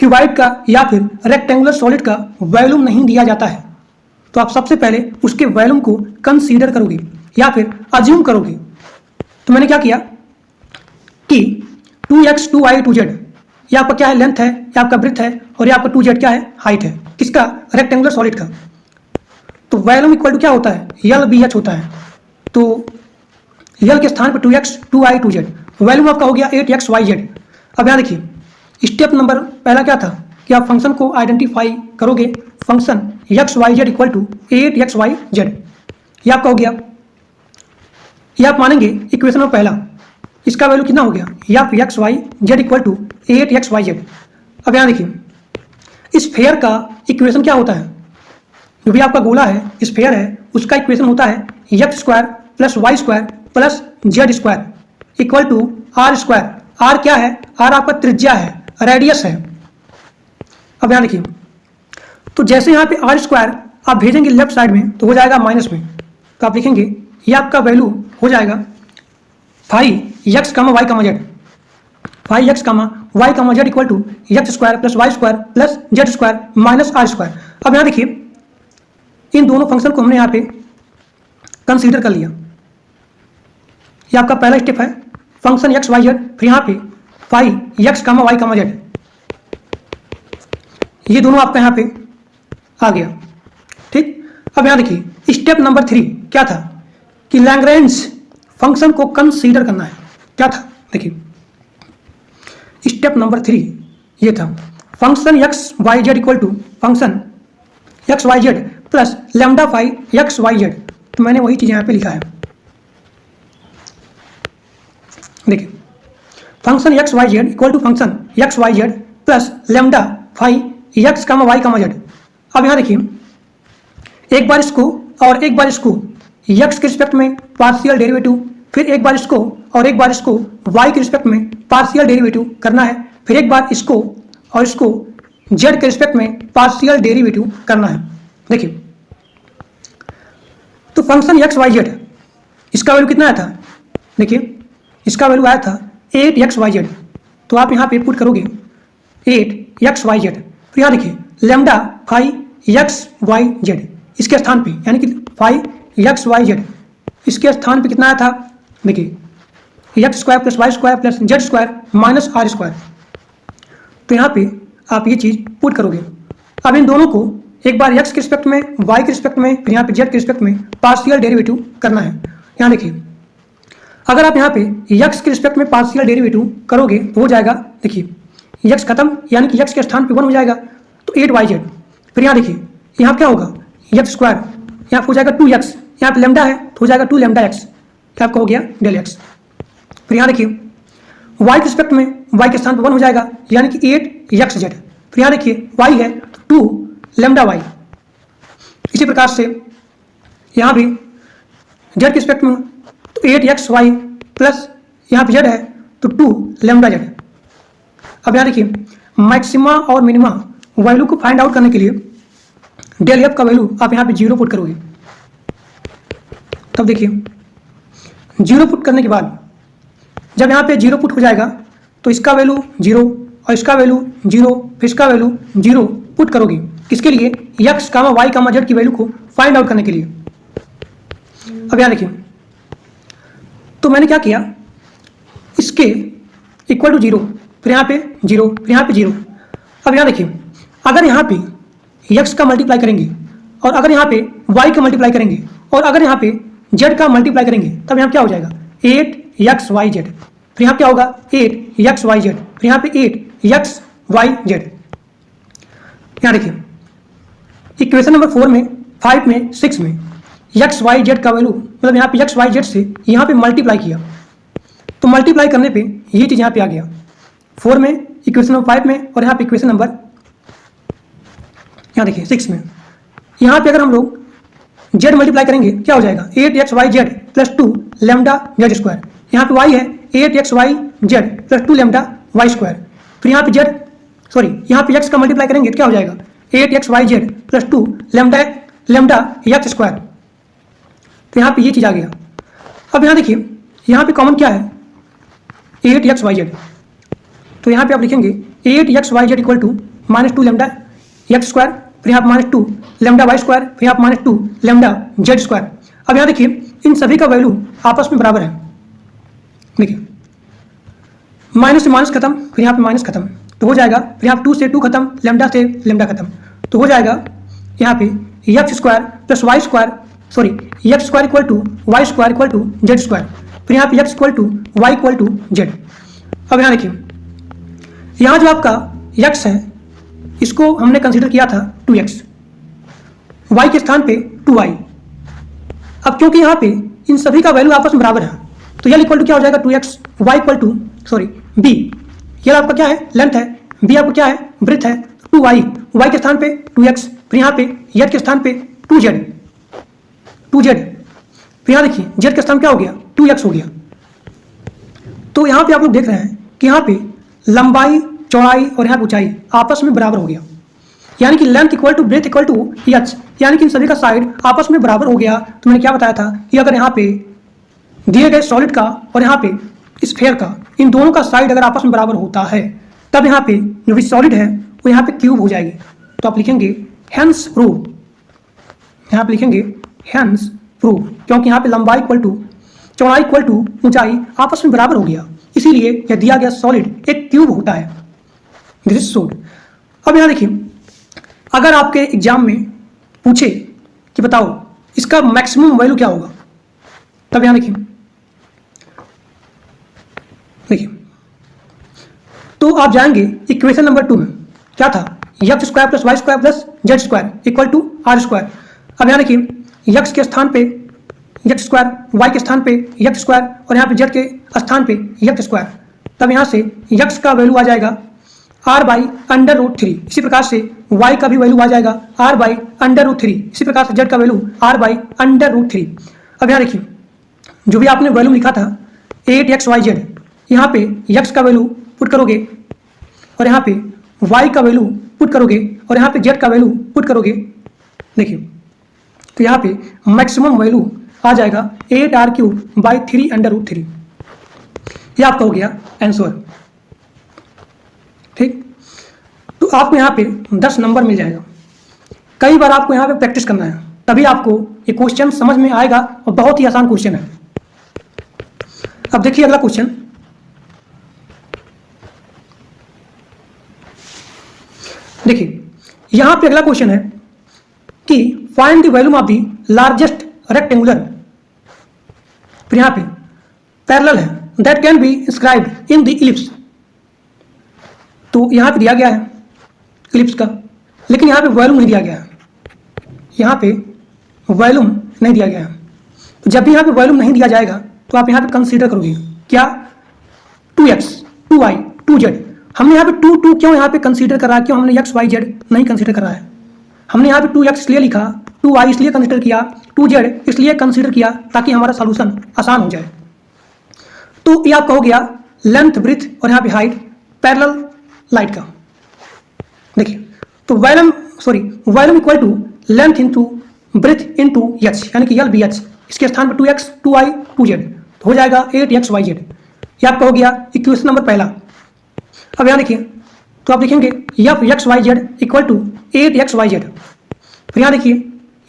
क्यूबाइड का या फिर रेक्टेंगुलर सॉलिड का वैल्यू नहीं दिया जाता है तो आप सबसे पहले उसके वैल्यू को कंसीडर करोगे या फिर अज्यूम करोगे। तो मैंने क्या किया कि 2x 2y 2z ये आपका क्या है, लेंथ है, ये आपका ब्रेथ है, और ये आपका 2z क्या है, हाइट है, किसका, रेक्टेंगुलर सॉलिड का। तो वैल्यूम इक्वल टू क्या होता है, LBH होता है। तो L के स्थान पर 2x 2y 2z, वैल्यूम आपका हो गया 8xyz। अब यहाँ देखिए स्टेप नंबर पहला क्या था कि आप फंक्शन को आइडेंटिफाई करोगे, function xyz equal to 8xyz, ये आपका हो गया। ये आप मानेंगे इक्वेशन में पहला, इसका वैल्यू कितना हो गया, या xyz इक्वल टू 8xyz। अब यहाँ देखिए इस फेयर का इक्वेशन क्या होता है, जो भी आपका गोला है, स्फीयर है, उसका इक्वेशन होता है x square plus y square plus z square equal to r square. R क्या है? आर आपका त्रिज्या है, रेडियस है। अब यहाँ देखिए, तो जैसे यहाँ पे आर स्क्वायर आप भेजेंगे लेफ्ट साइड में तो हो जाएगा माइनस में, तो आप लिखेंगे ये आपका वैल्यू हो जाएगा phi x comma y comma z, phi x comma y comma z equal to x square plus y square plus z square minus r square. अब यहाँ देखिए, इन दोनों फंक्शन को हमने यहाँ पे कंसीडर कर लिया। ये आपका पहला स्टेप है, फंक्शन एक्स वाई जेड, फिर यहाँ पे five x comma y comma z, ये दोनों आपका यहाँ पे आ गया। ठीक, अब यहाँ देखिए स्टेप नंबर 3 क्या था कि लैग्रेंज फंक्शन को कंसीडर करना है। क्या था? देखिए स्टेप नंबर 3 ये था, function x y z equal to function x y z plus lambda phi x y z. तो मैंने वही चीज यहाँ पे लिखा है। देखिए function x y z equal to function x y z plus lambda phi x comma y comma z. अब यहाँ देखिए, एक बार इसको और एक बार इसको एक्स के रिस्पेक्ट में पार्शियल डेरिवेटिव, फिर एक बार इसको और एक बार इसको वाई के रिस्पेक्ट में पार्शियल डेरिवेटिव करना है, फिर एक बार इसको और इसको जेड के रिस्पेक्ट में पार्शियल डेरिवेटिव करना है। देखिए तो फंक्शन एक्स वाई जेड, इसका वैल्यू कितना आया था? देखिए इसका वैल्यू आया था 8 वाई जेड। तो आप यहाँ पे पुट करोगे 8 वाई जेड, फिर यहाँ देखिए लैम्डा 5 वाई जेड इसके स्थान पे, यानी कि 5 वाई जेड इसके स्थान पे कितना आया था? देखिए x square plus y square plus z square minus r square. तो यहाँ पे आप ये चीज़ पुट करोगे। अब इन दोनों को एक बार एक्स के रिस्पेक्ट में, वाई के रिस्पेक्ट में, फिर यहाँ पे जेड के रिस्पेक्ट में पार्शियल डेरिवेटिव करना है। यहाँ देखिए अगर आप यहाँ पे एक्स के रिस्पेक्ट में पार्शियल डेरिवेटिव करोगे तो हो जाएगा, देखिए एक्स खत्म, यानी कि एक्स के स्थान पे 1 हो जाएगा, तो 8 वाई जेड। फिर यहाँ देखिए यहाँ क्या होगा, एक्स स्क्वायर, यहाँ हो जाएगा 2x, यहाँ पे लैम्डा है तो हो जाएगा 2 लैम्डा एक्स, आपका हो गया डेल एक्स। फिर यहाँ देखिए y के रिस्पेक्ट में y के स्थान पर 1 हो जाएगा, यानी कि 8 जेड। फिर यहाँ देखिए y है तो 2 लैम्डा वाई। इसी प्रकार से यहाँ भी z के रिस्पेक्ट में तो 8 वाई प्लस यहाँ पे z है तो 2 लैम्डा जेड। अब यहाँ देखिए मैक्सिमा और मिनिमा वैल्यू को फाइंड आउट करने के लिए डेल एफ का वैल्यू आप यहाँ पे 0 पुट करोगे। तब देखिए 0 पुट करने के बाद जब यहाँ पे 0 पुट हो जाएगा तो इसका वैल्यू 0 और इसका वैल्यू 0, फिर इसका वैल्यू 0 पुट करोगे। किसके लिए? X comma y comma Z की वैल्यू को फाइंड आउट करने के लिए। अब यहाँ देखिए तो मैंने क्या किया, इसके इक्वल टू 0, फिर यहाँ पे 0, फिर यहाँ पे 0। अब यहाँ देखिए अगर यहाँ पे x का मल्टीप्लाई करेंगे और अगर यहाँ पे y का मल्टीप्लाई करेंगे और अगर यहाँ पे z का मल्टीप्लाई करेंगे तब यहाँ क्या हो जाएगा 8xyz। फिर यहाँ क्या होगा 8xyz, फिर यहाँ पे 8xyz। यहाँ देखिए इक्वेशन नंबर 4 में, 5 में, 6 में xyz का वैल्यू मतलब यहाँ पे xyz से यहाँ पे मल्टीप्लाई किया तो मल्टीप्लाई करने पे ये चीज़ यहाँ पे आ गया 4 में, इक्वेशन नंबर 5 में और यहाँ पे इक्वेशन नंबर यहाँ देखिए 6 में। यहाँ पे अगर हम लोग z मल्टीप्लाई करेंगे क्या हो जाएगा 8xyz प्लस 2 लैम्डा जेड स्क्वायर। यहाँ पे y है 8xyz प्लस 2 लैम्डा वाई स्क्वायर। फिर यहाँ पे यहाँ पे x का मल्टीप्लाई करेंगे तो क्या हो जाएगा 8xyz प्लस 2 लैम्डा एक्स स्क्वायर। तो यहाँ पे ये चीज़ आ गया। अब यहाँ देखिए यहाँ पे कॉमन क्या है 8xyz, तो यहाँ पे आप लिखेंगे 8xyz equal to -2 lambda x square, फिर यहाँ माइनस 2 लैम्डा वाई स्क्वायर, फिर यहाँ -2 लैम्डा जेड स्क्वायर। अब यहाँ देखिए इन सभी का वैल्यू आपस में बराबर है। देखिए माइनस से माइनस खत्म, फिर यहाँ पे माइनस खत्म तो हो जाएगा, फिर यहाँ 2 से 2 खत्म, लैम्डा से लैम्डा खत्म तो हो जाएगा यहाँ पे x square plus y square, x square equal to y square equal to z square, फिर यहाँ पे x equal to y equal to z. अब यहाँ देखिए यहाँ जो आपका एक्स है इसको हमने कंसीडर किया था 2x, y के स्थान पे 2y। अब क्योंकि यहाँ पे इन सभी का वैल्यू आपस में बराबर है तो ये इक्वल टू क्या हो जाएगा 2x, y equal to b, ये आपका क्या है लेंथ है, b आपका क्या है ब्रेथ है 2y, y के स्थान पे 2x, फिर यहाँ पे z के स्थान पे 2z, 2z। फिर यहाँ देखिए z का स्थान क्या हो गया, 2x हो गया। तो यहाँ पे आप लोग देख रहे हैं कि यहाँ पे लंबाई, चौड़ाई और यहाँ पे ऊंचाई आपस में बराबर हो गया, यानी कि length equal to breadth equal to h, यानी कि इन सभी का साइड आपस में बराबर हो गया। तो मैंने क्या बताया था कि अगर यहाँ पे दिए गए सॉलिड का और यहाँ पे स्फेयर का, इन दोनों का साइड अगर आपस में बराबर होता है तब यहाँ पे जो भी सॉलिड है वो यहाँ पे क्यूब हो जाएगी। तो आप लिखेंगे हेंस प्रूव, यहाँ पे लिखेंगे हेंस प्रूव, क्योंकि यहाँ पे लंबाई इक्वल टू चौड़ाई इक्वल टू ऊंचाई आपस में बराबर हो गया, इसीलिए यह दिया गया सॉलिड एक क्यूब होता है। This is showed. अब यहाँ देखिए, अगर आपके एग्जाम में पूछे कि बताओ इसका मैक्सिमम वैल्यू क्या होगा, तब यहाँ देखिए तो आप जाएंगे इक्वेशन नंबर 2 में, क्या था, x square plus y square plus z square equal to r square. अब यहाँ देखिए x के स्थान पे x स्क्वायर, y के स्थान पे x स्क्वायर और यहाँ पे z के स्थान पे x स्क्वायर। तब यहाँ से x का वैल्यू आ जाएगा r बाई अंडर रूट 3। इसी प्रकार से y का भी वैल्यू आ जाएगा r बाई अंडर रूट 3। इसी प्रकार से z का value r by under root 3। अब यहाँ देखिए जो भी आपने वैल्यू लिखा था 8xyz, यहाँ पे x का वैल्यू पुट करोगे और यहाँ पे y का वैल्यू पुट करोगे और यहाँ पे z का वैल्यू पुट करोगे, देखिए तो यहाँ पे मैक्सिमम वैल्यू आ जाएगा 8r³ बाई 3 अंडर रूट 3। ये आपका हो गया आंसर। ठीक, तो आपको यहाँ पे 10 नंबर मिल जाएगा। कई बार आपको यहाँ पे प्रैक्टिस करना है, तभी आपको ये क्वेश्चन समझ में आएगा और बहुत ही आसान क्वेश्चन है। अब देखिए अगला क्वेश्चन, देखिए यहां पे अगला क्वेश्चन है कि find the volume of the largest rectangular, फिर यहां पे पैरेलल है that can be inscribed in the ellipse. तो यहां पे दिया गया है इलिप्स का, लेकिन यहां पे वॉल्यूम नहीं दिया गया है, यहां पे वॉल्यूम नहीं दिया गया है। तो जब भी यहां पे वॉल्यूम नहीं दिया जाएगा तो आप यहां पे कंसीडर करोगे क्या, 2x, 2y, 2z। हमने यहाँ पे 2 क्यों यहाँ पे कंसीडर करा है, क्यों हमने x y z नहीं कंसीडर करा है। हमने यहाँ पे 2x इसलिए लिखा, 2y इसलिए कंसीडर किया, 2z इसलिए कंसीडर किया ताकि हमारा सॉल्यूशन आसान हो जाए। तो ये आपका हो गया लेंथ, ब्रेथ और यहाँ पे हाइट पैरेलल लाइट का। देखिए तो volume equal to length into breadth into h, यानी कि LBH, इसके स्थान पर 2x, 2y, 2z तो हो जाएगा 8xyz। ये आपका हो गया इक्वेशन नंबर पहला। अब यहाँ देखिए तो आप लिखेंगे fxyz इक्वल टू 8xyz। फिर यहाँ देखिए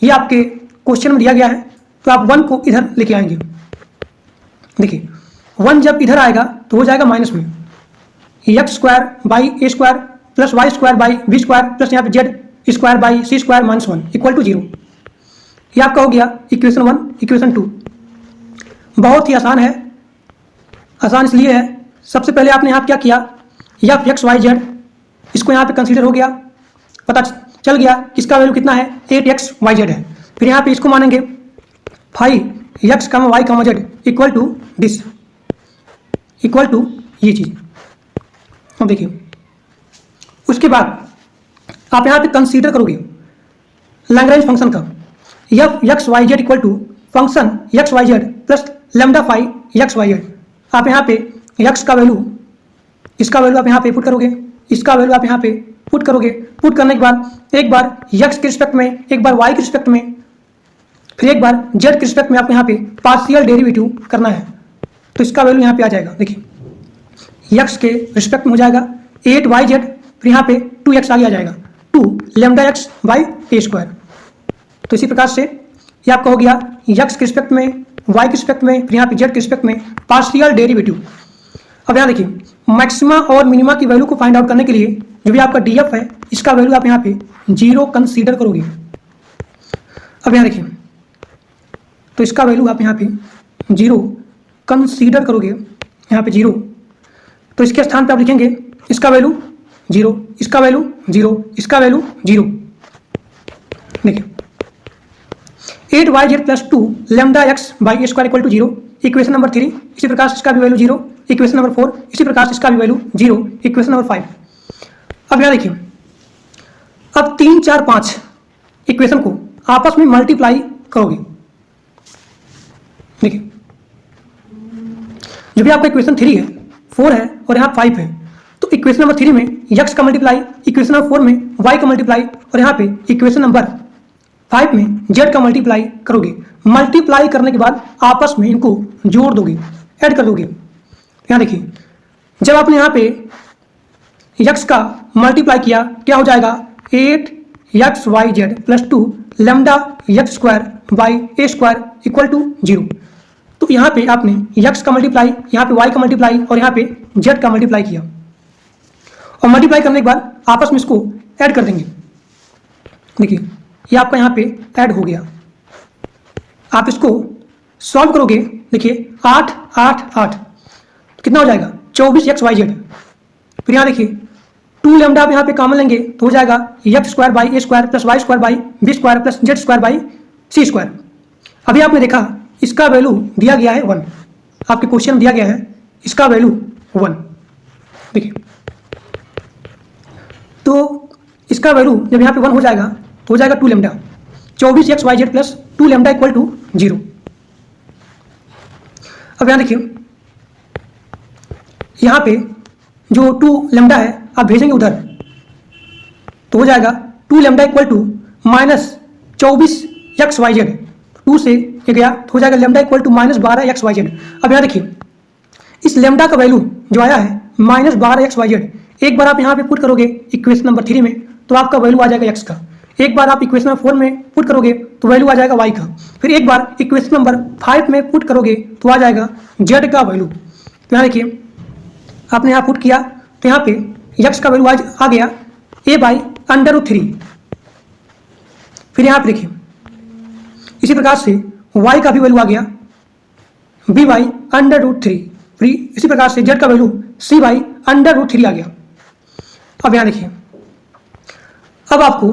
ये आपके क्वेश्चन में दिया गया है, तो आप 1 को इधर लेके आएंगे। देखिए 1 जब इधर आएगा तो हो जाएगा माइनस में, x square by a square plus y square by b square plus यहाँ पे z square by c square minus 1 equal to 0। ये आपका हो गया इक्वेशन 1। इक्वेशन 2 बहुत ही आसान है, आसान इसलिए है, सबसे पहले आपने यहाँ क्या किया, fxyz इसको यहाँ पे कंसीडर हो गया, पता चल गया किसका वैल्यू कितना है, 8xyz है। फिर यहाँ पे इसको मानेंगे 5x, y, z equal to this, equal to ये चीज। अब देखिए उसके बाद आप यहाँ पे कंसीडर करोगे लैग्रेंज फंक्शन का, fxyz equal to function xyz plus lambda phi xyz। आप यहाँ पे x का वैल्यू, इसका वैल्यू आप यहाँ पे पुट करोगे, इसका वैल्यू आप यहाँ पे पुट करोगे। पुट करने के बाद एक बार x के रिस्पेक्ट में, एक बार y के रिस्पेक्ट में, फिर एक बार z के रिस्पेक्ट में आपको यहाँ पे पार्शियल डेरिवेटिव करना है। तो इसका वैल्यू यहाँ पे आ जाएगा, देखिए x के रिस्पेक्ट में हो जाएगा 8yz, फिर यहाँ पे 2x आगे आ जाएगा 2 lambda x by a square. तो इसी प्रकार से ये आपका हो गया x के रिस्पेक्ट में, y के रिस्पेक्ट में, फिर यहाँ पे z के रिस्पेक्ट में पार्शियल डेरिवेटिव। अब यहाँ देखिए मैक्सिमा और मिनिमा की वैल्यू को फाइंड आउट करने के लिए जो भी आपका DF है इसका वैल्यू आप यहाँ पे 0 कंसीडर करोगे। अब यहाँ देखिए तो इसका वैल्यू आप यहाँ पे 0 कंसीडर करोगे, यहाँ पे 0, तो इसके स्थान पे आप लिखेंगे इसका वैल्यू 0, इसका वैल्यू 0, इसका वैल्यू 0। देखिए 8yz प्लस 2 lambda x by a square equal to 0, equation number 3। इसी प्रकार से इसका भी वैल्यू 0, इक्वेशन नंबर 4। इसी प्रकार से इसका भी वैल्यू 0, इक्वेशन नंबर 5। अब यहाँ देखिए अब 3, 4, 5 इक्वेशन को आपस में मल्टीप्लाई करोगे। देखिए जो भी आपका इक्वेशन 3 है, 4 है और यहाँ 5 है, तो इक्वेशन नंबर 3 में x का मल्टीप्लाई, इक्वेशन नंबर 4 में y का मल्टीप्लाई और यहाँ पे इक्वेशन नंबर 5 में z का मल्टीप्लाई करोगे। मल्टीप्लाई करने के बाद आपस में इनको जोड़ दोगे, ऐड कर दोगे। यहाँ देखिए जब आपने यहाँ पे x का मल्टीप्लाई किया क्या हो जाएगा, 8xyz प्लस 2 lambda x square by a square equal to 0। तो यहाँ पे आपने x का मल्टीप्लाई, यहाँ पे y का मल्टीप्लाई और यहाँ पे z का मल्टीप्लाई किया और मल्टीप्लाई करने के बाद आपस में इसको ऐड कर देंगे। देखिए ये आपका यहाँ पे ऐड हो गया। आप इसको सॉल्व करोगे, देखिए 8 8 8 कितना हो जाएगा 24xyz। फिर यहाँ देखिए 2 लैम्डा आप यहाँ पे कॉमन लेंगे तो हो जाएगा x square by a square plus y square by b square plus z square by c square. अभी आपने देखा इसका वैल्यू दिया गया है 1, आपके क्वेश्चन दिया गया है इसका वैल्यू 1। देखिए तो इसका वैल्यू जब यहाँ पे 1 हो जाएगा तो हो जाएगा 2 lambda, 24xyz plus 2 lambda equal to 0। अब यहाँ देखिए यहाँ पे जो 2 लैम्डा है आप भेजेंगे उधर तो हो जाएगा 2 lambda equal to minus 24xyz, 2 से ये गया तो हो जाएगा lambda equal to minus 12xyz। अब यहाँ देखिए इस लैम्डा का वैल्यू जो आया है माइनस 12xyz, एक बार आप यहाँ पे पुट करोगे इक्वेशन नंबर 3 में तो आपका वैल्यू आ जाएगा x का, एक बार आप इक्वेशन नंबर 4 में पुट करोगे तो वैल्यू आ जाएगा y का, फिर एक बार इक्वेशन नंबर 5 में पुट करोगे तो आ जाएगा z का वैल्यू। तो यहाँ देखिए आपने यहाँ पुट किया तो यहाँ पे x का वैल्यू आ गया a बाई √3। फिर यहाँ पे देखिए इसी प्रकार से y का भी वैल्यू आ गया b बाई √3। फिर इसी प्रकार से z का वैल्यू c बाई √3 आ गया। अब यहाँ देखिए अब आपको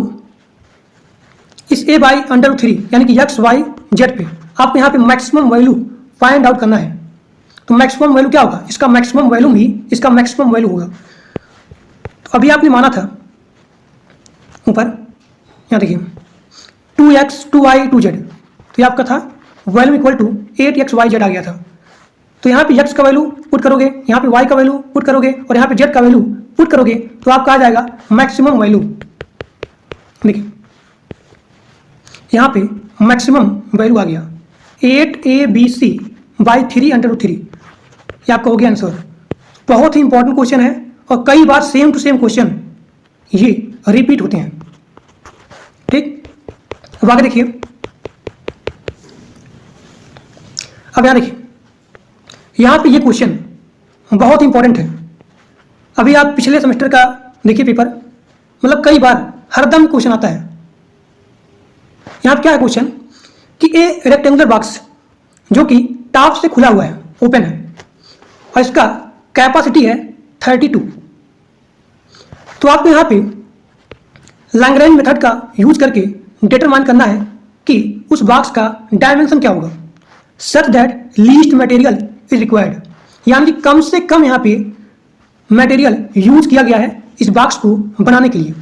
इस a बाई √3 यानी कि x y z पे आपको यहाँ पे मैक्सिमम वैल्यू फाइंड आउट करना है। तो मैक्सिमम वैल्यू क्या होगा, इसका मैक्सिमम वैल्यू ही इसका मैक्सिमम वैल्यू होगा। तो अभी आपने माना था ऊपर, यहाँ देखिए 2x 2y 2z, तो ये आपका था वैल्यू इक्वल टू 8xyz आ गया था। तो यहाँ पे x का वैल्यू पुट करोगे, यहाँ पे y का वैल्यू पुट करोगे और यहाँ पे z का वैल्यू पुट करोगे तो आपका आ जाएगा मैक्सिमम वैल्यू। देखिए यहाँ पे मैक्सिमम वैल्यू आ गया 8abc बाई 3√3, ये आपका हो गया आंसर। बहुत ही इंपॉर्टेंट क्वेश्चन है और कई बार सेम टू सेम क्वेश्चन ये रिपीट होते हैं। ठीक, अब आगे देखिए, अब यहाँ देखिए यहाँ पे ये क्वेश्चन बहुत इंपॉर्टेंट है। अभी आप पिछले सेमेस्टर का देखिए पेपर, मतलब कई बार हरदम क्वेश्चन आता है। यहाँ पे क्या है क्वेश्चन कि ए रेक्टेंगुलर बॉक्स जो कि टॉप से खुला हुआ है, ओपन है, और इसका कैपेसिटी है 32। तो आपको यहाँ पे लैग्रेंज मेथड का यूज करके डिटरमाइन करना है कि उस बॉक्स का डायमेंशन क्या होगा such that least material is required, यानी कि कम से कम यहाँ पे मटेरियल यूज किया गया है इस बॉक्स को बनाने के लिए।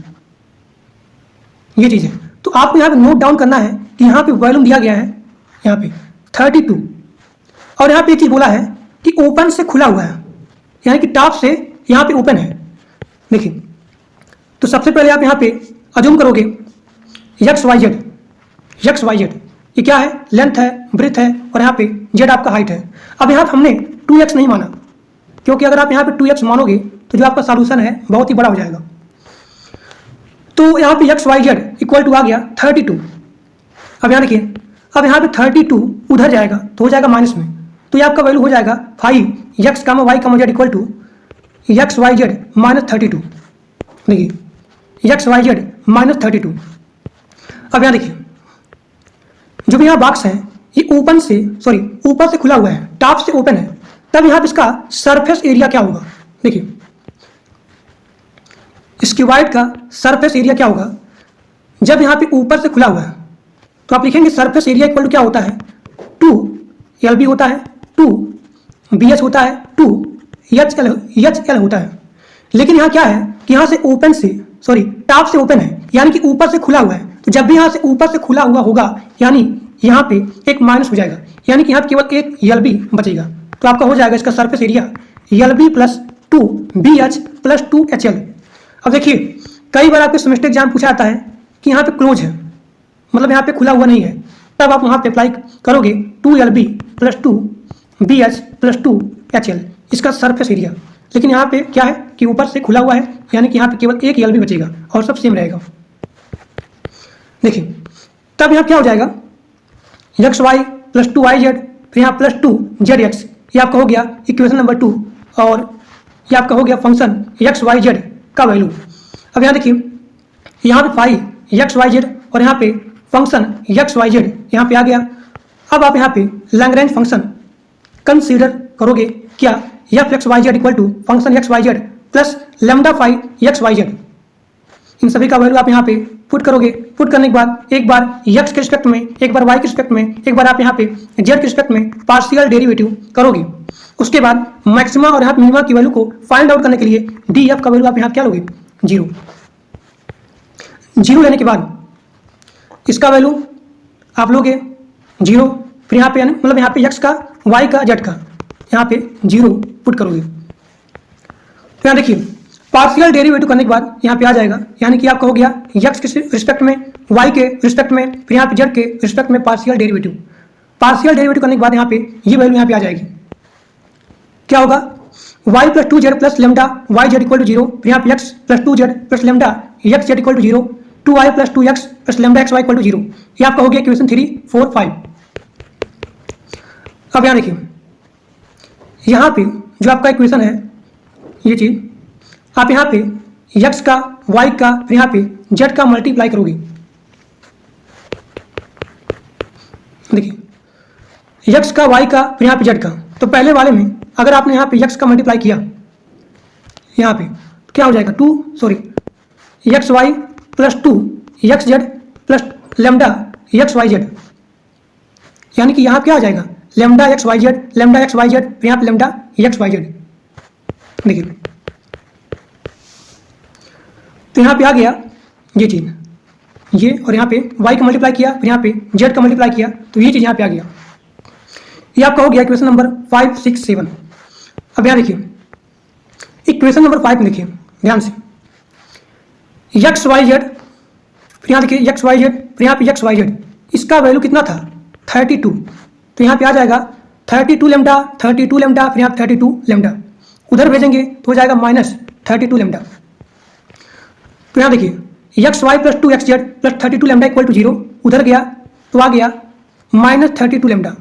ये चीज़ है, तो आपको यहाँ पे नोट डाउन करना है कि यहाँ पे वॉल्यूम दिया गया है यहाँ पे 32 और यहाँ पे एक चीज़ बोला है कि ओपन से खुला हुआ है, यानी कि टॉप से यहाँ पे ओपन है। देखिए तो सबसे पहले आप यहाँ पे अज्यूम करोगे XYZ ये क्या है, लेंथ है, ब्रेथ है और यहाँ पे Z आपका हाइट है। अब यहाँ पे हमने 2x नहीं माना, क्योंकि अगर आप यहाँ पे 2x मानोगे तो जो आपका सॉल्यूशन है बहुत ही बड़ा हो जाएगा। तो यहाँ पे XYZ इक्वल टू आ गया 32। अब यहाँ देखिए, अब यहाँ पे 32 उधर जाएगा तो हो जाएगा माइनस में, तो ये आपका वैल्यू हो जाएगा 5x, y, z equal to XYZ minus 32। देखिए XYZ माइनस 32। अब यहाँ देखिए जो भी यहाँ बॉक्स है ये ऊपर से खुला हुआ है, टॉप से ओपन है, तब यहाँ पे इसका सरफेस एरिया क्या होगा। देखिए इस क्यूबॉइड का सरफेस एरिया क्या होगा, जब यहाँ पे ऊपर से खुला हुआ है तो आप लिखेंगे सरफेस एरिया इक्वल टू क्या होता है 2LB होता है, 2BH होता है, 2HL होता है। लेकिन यहाँ क्या है कि यहाँ से टॉप से ओपन है, यानी कि ऊपर से खुला हुआ है, तो जब भी यहाँ से ऊपर से खुला हुआ होगा यानी यहाँ पे एक माइनस हो जाएगा, यानी कि यहाँ पे केवल एक एल बी बचेगा। तो आपका हो जाएगा इसका surface area l b plus 2BH plus 2HL। अब देखिए कई बार आपके सेमेस्टर एग्जाम पूछा जाता है कि यहाँ पे क्लोज है, मतलब यहाँ पे खुला हुआ नहीं है, तब आप वहाँ पे अप्लाई करोगे 2LB plus 2BH plus 2HL इसका सरफेस एरिया। लेकिन यहाँ पे क्या है कि ऊपर से खुला हुआ है, यानी कि यहाँ पे केवल एक LB बचेगा और सब सेम रहेगा। देखिए तब यहाँ क्या हो जाएगा XY प्लस 2YZ फिर यहाँ प्लस 2ZX, ये आपका हो गया इक्वेशन नंबर 2 और ये आपका हो गया फंक्शन XYZ का वैल्यू। अब यहाँ देखिए यहाँ पे फाई XYZ और यहाँ पे फंक्शन XYZ यहाँ पे आ गया। अब आप यहाँ पे लैग्रेंज फंक्शन कंसीडर करोगे क्या fxyz equal to function XYZ plus lambda phi XYZ, इन सभी का वैल्यू आप यहाँ पे पुट करोगे। पुट करने के बाद एक बार x के रिस्पेक्ट में, एक बार y के रिस्पेक्ट में, एक बार आप यहाँ पे z के रिस्पेक्ट में पार्शियल डेरिवेटिव करोगे। उसके बाद मैक्सिमा और यहाँ पे मिनिमा की वैल्यू को फाइंड आउट करने के लिए df का वैल्यू आप यहाँ क्या लोगे 0 लेने के बाद इसका वैल्यू आप लोगे 0, फिर यहाँ पे मतलब यहाँ पे x का y का z का यहाँ पे 0 पुट करोगे। तो यहाँ देखिए पार्शियल डेरिवेटिव करने के बाद यहाँ पे आ जाएगा, यानी कि आपका हो गया x के रिस्पेक्ट में, y के रिस्पेक्ट में, फिर यहाँ पे z के रिस्पेक्ट में पार्शियल डेरिवेटिव। पार्शियल डेरिवेटिव करने के बाद यहाँ पे ये वैल्यू यहाँ पे आ जाएगी। क्या होगा y plus 2z plus lambda yz equal to 0, फिर यहाँ पे x plus 2z plus lambda xz equal to 0, 2y plus 2x plus lambda xy equal to 0। ये आपका हो गया इक्वेशन 3, 4, 5। अब यहाँ देखिए यहाँ पे जो आपका इक्वेशन है ये चीज आप यहाँ पे x का y का फिर यहाँ पे z का मल्टीप्लाई करोगे। देखिए x का y का फिर यहाँ पे z का, तो पहले वाले में अगर आपने यहाँ पे x का मल्टीप्लाई किया यहाँ पे तो क्या हो जाएगा xy plus 2xz plus lambda xyz, यानी कि यहाँ क्या आ जाएगा लेमडा xyz फिर यहाँ पे लेमडा xyz। देखिए तो यहाँ पे आ गया ये चीज, ये और यहाँ पे y का मल्टीप्लाई किया फिर यहाँ पे z का मल्टीप्लाई किया, तो ये चीज यहाँ पे आ गया। ये आपका हो गया इक्वेशन नंबर 5, 6, 7। अब यहाँ देखिए इक्वेशन नंबर 5 में देखिए ध्यान से XYZ फिर यहाँ देखिए XYZ फिर यहाँ पे XYZ, इसका वैल्यू कितना था 32, तो यहाँ पे आ जाएगा 32 लेमडा फिर यहाँ पे 32 लेमडा, उधर भेजेंगे तो हो जाएगा माइनस 32 लेमडा। तो यहाँ देखिए XY plus 2xz plus 32 lambda equal to 0, उधर गया तो आ गया माइनस 32 लेमडा,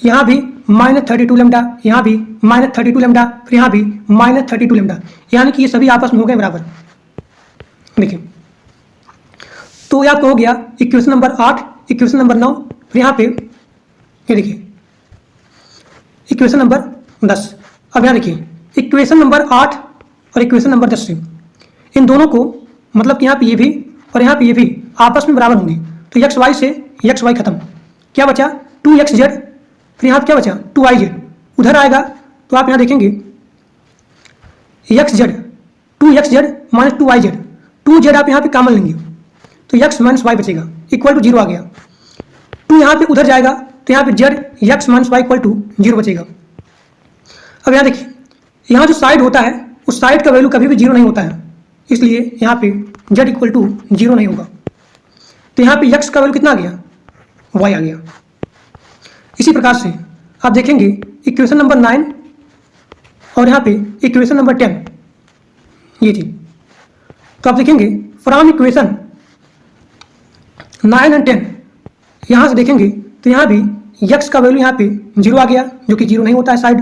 यहाँ भी माइनस 32 लेमडा, यहाँ भी माइनस 32 लेमडा, फिर यहाँ भी माइनस 32 लेमडा, यानी कि ये सभी आपस में हो गए बराबर। देखिए तो ये आपको हो गया इक्वेशन नंबर 8, इक्वेशन नंबर 9, फिर यहाँ पे ये देखिए इक्वेशन नंबर 10। अब यहाँ देखिए इक्वेशन नंबर 8 और इक्वेशन नंबर 10 से इन दोनों को मतलब कि यहाँ पे ये भी और यहाँ पे ये भी आपस में बराबर होंगे, तो XY से XY खत्म, क्या बचा 2xz, फिर यहाँ पे क्या बचा 2yz, उधर आएगा तो आप यहाँ देखेंगे xz 2xz minus 2yz, 2z आप यहाँ पे कॉमन लेंगे तो x माइनस y बचेगा इक्वल टू 0 आ गया। 2 यहाँ पे उधर जाएगा तो यहाँ पे z x minus y equal to 0 बचेगा। अब यहाँ देखिए यहाँ जो साइड होता है उस साइड का वैल्यू कभी भी 0 नहीं होता है, इसलिए यहाँ पे z इक्वल टू 0 नहीं होगा। तो यहाँ पे x का वैल्यू कितना आ गया y आ गया। इसी प्रकार से आप देखेंगे इक्वेशन नंबर 9 और यहाँ पे इक्वेशन नंबर 10 ये थी, तो आप देखेंगे फ्रॉम इक्वेशन 9 एंड 10 यहाँ से देखेंगे तो यहाँ भी x का वैल्यू यहाँ पे 0 आ गया जो कि 0 नहीं होता है साइड,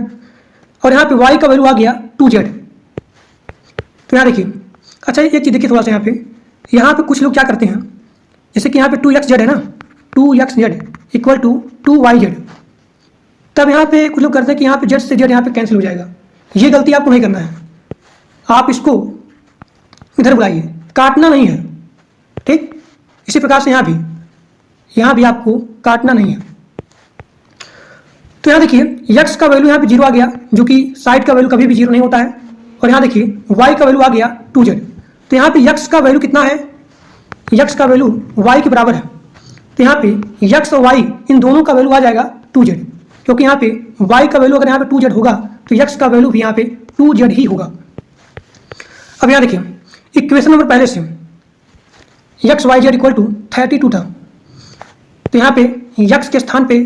और यहाँ पे y का वैल्यू आ गया 2z। तो यहाँ देखिए अच्छा एक चीज़ देखिए थोड़ा सा यहाँ पे कुछ लोग क्या करते हैं, जैसे कि यहाँ पे 2xz है ना, 2xz इक्वल टू 2yz, तब यहाँ पे कुछ लोग करते हैं कि यहाँ पे z से z यहाँ पे कैंसिल हो जाएगा। ये गलती आपको नहीं करना है, आप इसको इधर बुलाइए, काटना नहीं है, ठीक। इसी प्रकार से यहाँ भी आपको काटना नहीं है। तो यहाँ देखिए x का वैल्यू यहाँ पे 0 आ गया जो कि साइड का वैल्यू कभी भी 0 नहीं होता है, और यहाँ देखिए y का वैल्यू आ गया 2z। तो यहाँ पे x का वैल्यू कितना है, x का वैल्यू y के बराबर है, तो यहाँ पे x और y इन दोनों का वैल्यू आ जाएगा 2z, क्योंकि यहाँ पे y का वैल्यू अगर यहाँ पे 2z होगा तो x का वैल्यू भी यहाँ पे 2z ही होगा। अब यहाँ देखिए इक्वेशन नंबर पहले से x y z equal to 32 था, तो यहाँ पे x के स्थान पे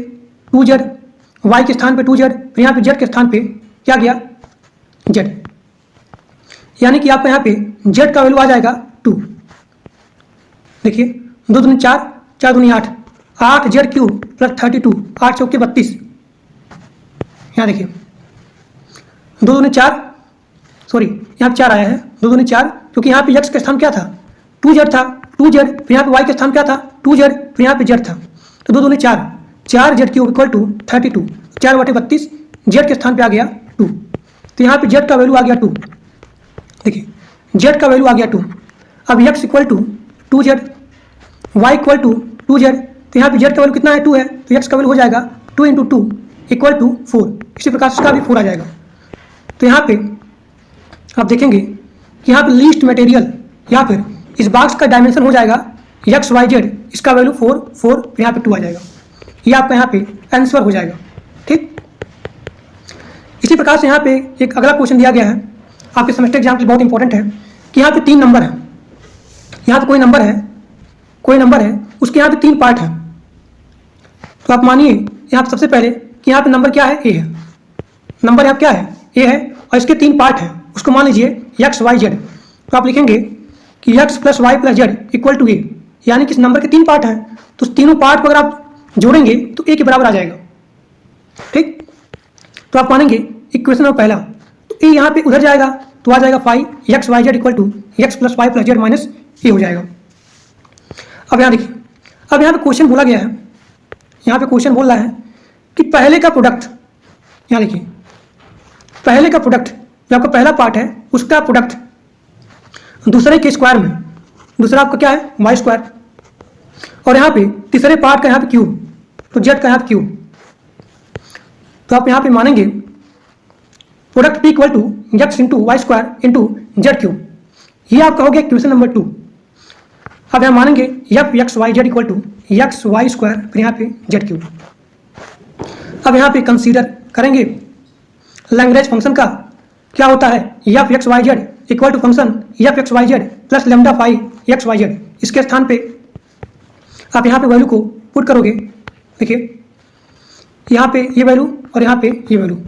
2z, y के स्थान पे 2z, फिर यहाँ पे z के स्थान पे क्या गया z, यानी कि आपका यहाँ पे z का वैल्यू आ जाएगा 2। देखिए 2 दूनी 4, 4 दूनी 8, 8z क्यूब प्लस 32, 8 चौके 32। यहाँ देखिए 2 दूनी 4, सॉरी यहाँ पे 4 आया है, 2 दूनी 4, क्योंकि यहाँ पे x का स्थान क्या था 2z था, 2z, फिर यहाँ पे y का स्थान क्या था 2z, फिर यहाँ पे z था, तो 2 दूनी 4, 4z cube equal to 32, 4/32, z के स्थान पे आ गया 2, तो यहाँ पे z का वैल्यू आ गया 2। देखिए z का वैल्यू आ गया 2। अब x equal to 2z, y equal to 2z, तो यहाँ पे z का वैल्यू कितना है 2 है, तो x का वैल्यू हो जाएगा 2 × 2 इक्वल टू 4। इसी प्रकार से इसका भी 4 आ जाएगा। तो यहाँ पे आप देखेंगे कि यहाँ पे लीस्ट मटेरियल या फिर इस बॉक्स का डायमेंशन हो जाएगा एक्स वाई जेड, इसका वैल्यू 4 4, फिर यहाँ पे 2 आ जाएगा। ये आपका यहाँ पे आंसर हो जाएगा। ठीक, इसी प्रकार से यहाँ पे एक अगला क्वेश्चन दिया गया है आपके सेमेस्टर एग्जाम के लिए, बहुत इंपॉर्टेंट है कि यहाँ पे 3 नंबर है, यहाँ पे कोई नंबर है, उसके यहाँ पे 3 पार्ट है। तो आप मानिए यहाँ पे सबसे पहले कि यहाँ पे नंबर क्या है, ए है, नंबर यहाँ क्या है, ए है, और इसके 3 पार्ट है, उसको मान लीजिए एक्स वाई जेड। तो आप लिखेंगे कि x plus y plus z equal to a, यानी कि इस नंबर के 3 पार्ट हैं, तो उस तीनों पार्ट को अगर आप जोड़ेंगे तो ए के बराबर आ जाएगा। ठीक, तो आप मानेंगे इक्वेशन नंबर पहला, तो ए यहाँ पे उधर जाएगा तो आ जाएगा 5 x y z equal to x plus y plus z minus a हो जाएगा। अब यहाँ देखिए, अब यहाँ पे क्वेश्चन बोला गया है, यहाँ पे क्वेश्चन बोल रहा है कि पहले का प्रोडक्ट, यहाँ देखिए पहले का प्रोडक्ट जो आपका पहला पार्ट है उसका प्रोडक्ट दूसरे के स्क्वायर में, दूसरा आपका क्या है वाई स्क्वायर, और यहाँ पे तीसरे पार्ट का यहाँ पे क्यूब, तो जेड का यहाँ पे क्यूब। तो आप यहाँ पे मानेंगे product p equal to x into y square into z cube, ये आपका हो गया क्वेश्चन नंबर 2। अब यहाँ मानेंगे f x y z equal to x y square, फिर यहाँ पे जेड क्यूब। अब यहाँ पे कंसीडर करेंगे लैग्रेंज फंक्शन का, क्या होता है f x y z equal to function f x y z plus lambda phi x y z. इसके स्थान पे आप यहाँ पे वैल्यू को पुट करोगे, देखिए यहाँ पे ये वैल्यू और यहाँ पे ये वैल्यू,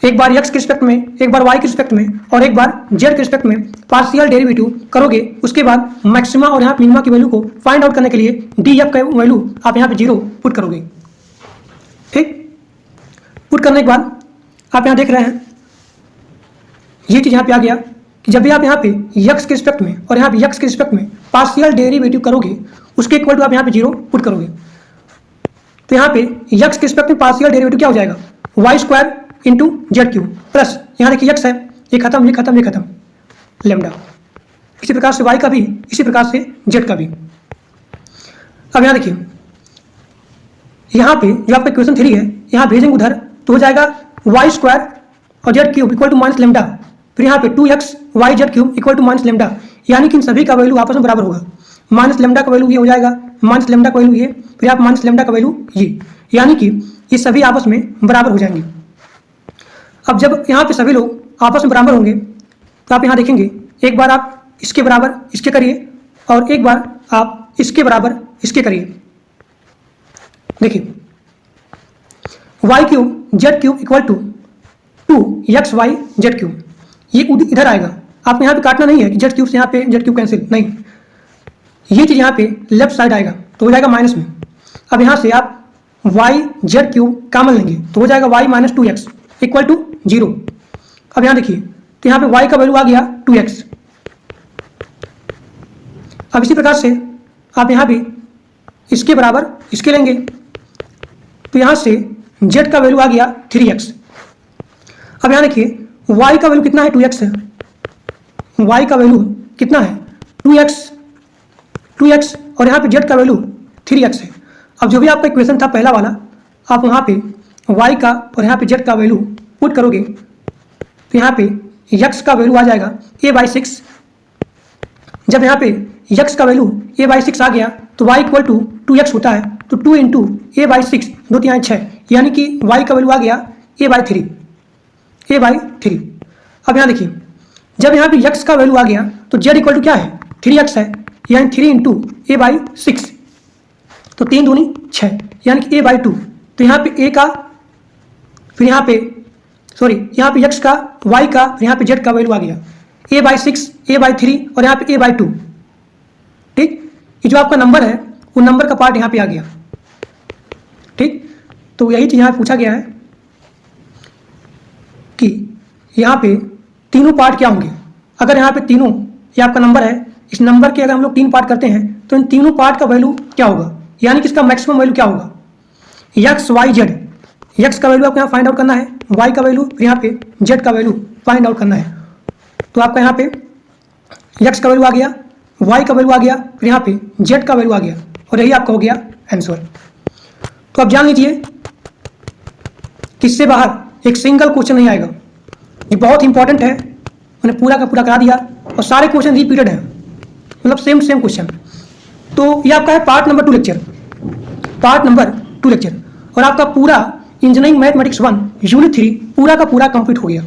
एक बार एक्स के रिस्पेक्ट में, एक बार वाई के रिस्पेक्ट में और एक बार जेड के रिस्पेक्ट में पार्शियल डेरिवेटिव करोगे। उसके बाद मैक्सिमा और यहाँ मिनिमा की वैल्यू को फाइंड आउट करने के लिए डी एफ का वैल्यू आप यहाँ पे 0 पुट करोगे। ठीक, पुट करने के बाद आप यहाँ देख रहे हैं ये चीज़ यहाँ पे आ गया कि जब भी आप यहाँ पे x के रिस्पेक्ट में और यहाँ पे x के रिस्पेक्ट में पार्शियल डेरिवेटिव करोगे, उसके इक्वल टू आप यहाँ पे 0 पुट करोगे। तो यहाँ पे x के रिस्पेक्ट में पार्शियल डेरिवेटिव क्या हो जाएगा y square into z cube, plus यहाँ देखिए x है, ये खत्म ये खत्म ये खत्म लेमडा। इसी प्रकार से y का भी, इसी प्रकार से z का भी। अब यहाँ देखिए यहाँ पे जो आपका क्वेश्चन 3 है, यहाँ भेजेंगे उधर तो हो जाएगा वाई स्क्वायर और z cube equal to minus lambda, फिर यहाँ पे 2x y z cube equal to minus lambda, यानी कि इन सभी का वैल्यू आपस में बराबर होगा। माइनस लेमडा का वैल्यू ये हो जाएगा, माइनस लेमडा का वैल्यू ये, फिर आप माइनस लेमडा का वैल्यू ये, यानी कि ये सभी आपस में बराबर हो जाएंगे। अब जब यहाँ पे सभी लोग आपस में बराबर होंगे तो आप यहाँ देखेंगे एक बार आप इसके बराबर इसके करिए और एक बार आप इसके बराबर इसके करिए। देखिए y cube z cube equal to 2x y z cube, ये इधर आएगा, आप यहाँ पे काटना नहीं है कि जेड क्यूब से यहाँ पे जेड क्यूब कैंसिल नहीं, ये चीज़ यहाँ पे लेफ्ट साइड आएगा तो हो जाएगा माइनस में। अब यहाँ से आप वाई जेड क्यूब कॉमन लेंगे तो हो जाएगा Y minus 2x equal to 0। अब यहाँ देखिए तो यहाँ पे y का वैल्यू आ गया 2x। अब इसी प्रकार से आप यहाँ भी इसके बराबर इसके लेंगे तो यहाँ से z का वैल्यू आ गया 3x। अब यहाँ देखिए y का वैल्यू कितना है 2x है, y का वैल्यू कितना है 2x और यहाँ पे z का वैल्यू 3x है। अब जो भी आपका इक्वेशन था पहला वाला, आप वहाँ पे y का और यहाँ पे z का वैल्यू पुट करोगे तो यहाँ पे x का वैल्यू आ जाएगा a/6। जब यहाँ पे यक्स का वैल्यू a/6 आ गया तो y इक्वल टू 2x होता है, तो 2 इंटू a/6 2 3 6, यानी कि y का वैल्यू आ गया a/3। अब यहाँ देखिए, जब यहाँ पे x का वैल्यू आ गया तो z इक्वल टू क्या है 3x है, यानी 3 इंटू a/6, तो 3 दूनी 6, यानी कि a/2। तो यहाँ पे a का, फिर यहाँ पे यहाँ पे x का, y का, फिर यहाँ पे z का वैल्यू आ गया a/6, a/3 और यहाँ पे a/2। ठीक, ये जो आपका नंबर है वो नंबर का पार्ट यहाँ पे आ गया। ठीक, तो यही चीज़ यहाँ पूछा गया है कि यहाँ पे तीनों पार्ट क्या होंगे। अगर यहाँ पे तीनों, ये आपका नंबर है, इस नंबर के अगर हम लोग 3 पार्ट करते हैं तो इन तीनों पार्ट का वैल्यू क्या होगा, यानी कि इसका मैक्सिमम वैल्यू क्या होगा। x y z, x का वैल्यू आपको यहाँ फाइंड आउट करना है, y का वैल्यू, फिर यहाँ पे z का वैल्यू फाइंड आउट करना है। तो आपका यहाँ पे x का वैल्यू आ गया, y का वैल्यू आ गया, फिर यहाँ पे z का वैल्यू आ गया, और यही आपका हो गया आंसर। तो आप जान लीजिए कि इससे बाहर एक सिंगल क्वेश्चन नहीं आएगा। ये बहुत इंपॉर्टेंट है, मैंने पूरा का पूरा करा दिया और सारे क्वेश्चन रिपीटेड हैं, मतलब सेम क्वेश्चन। तो ये आपका है पार्ट नंबर 2 लेक्चर, और आपका पूरा इंजीनियरिंग मैथमेटिक्स 1 यूनिट 3 पूरा का पूरा कंप्लीट हो गया।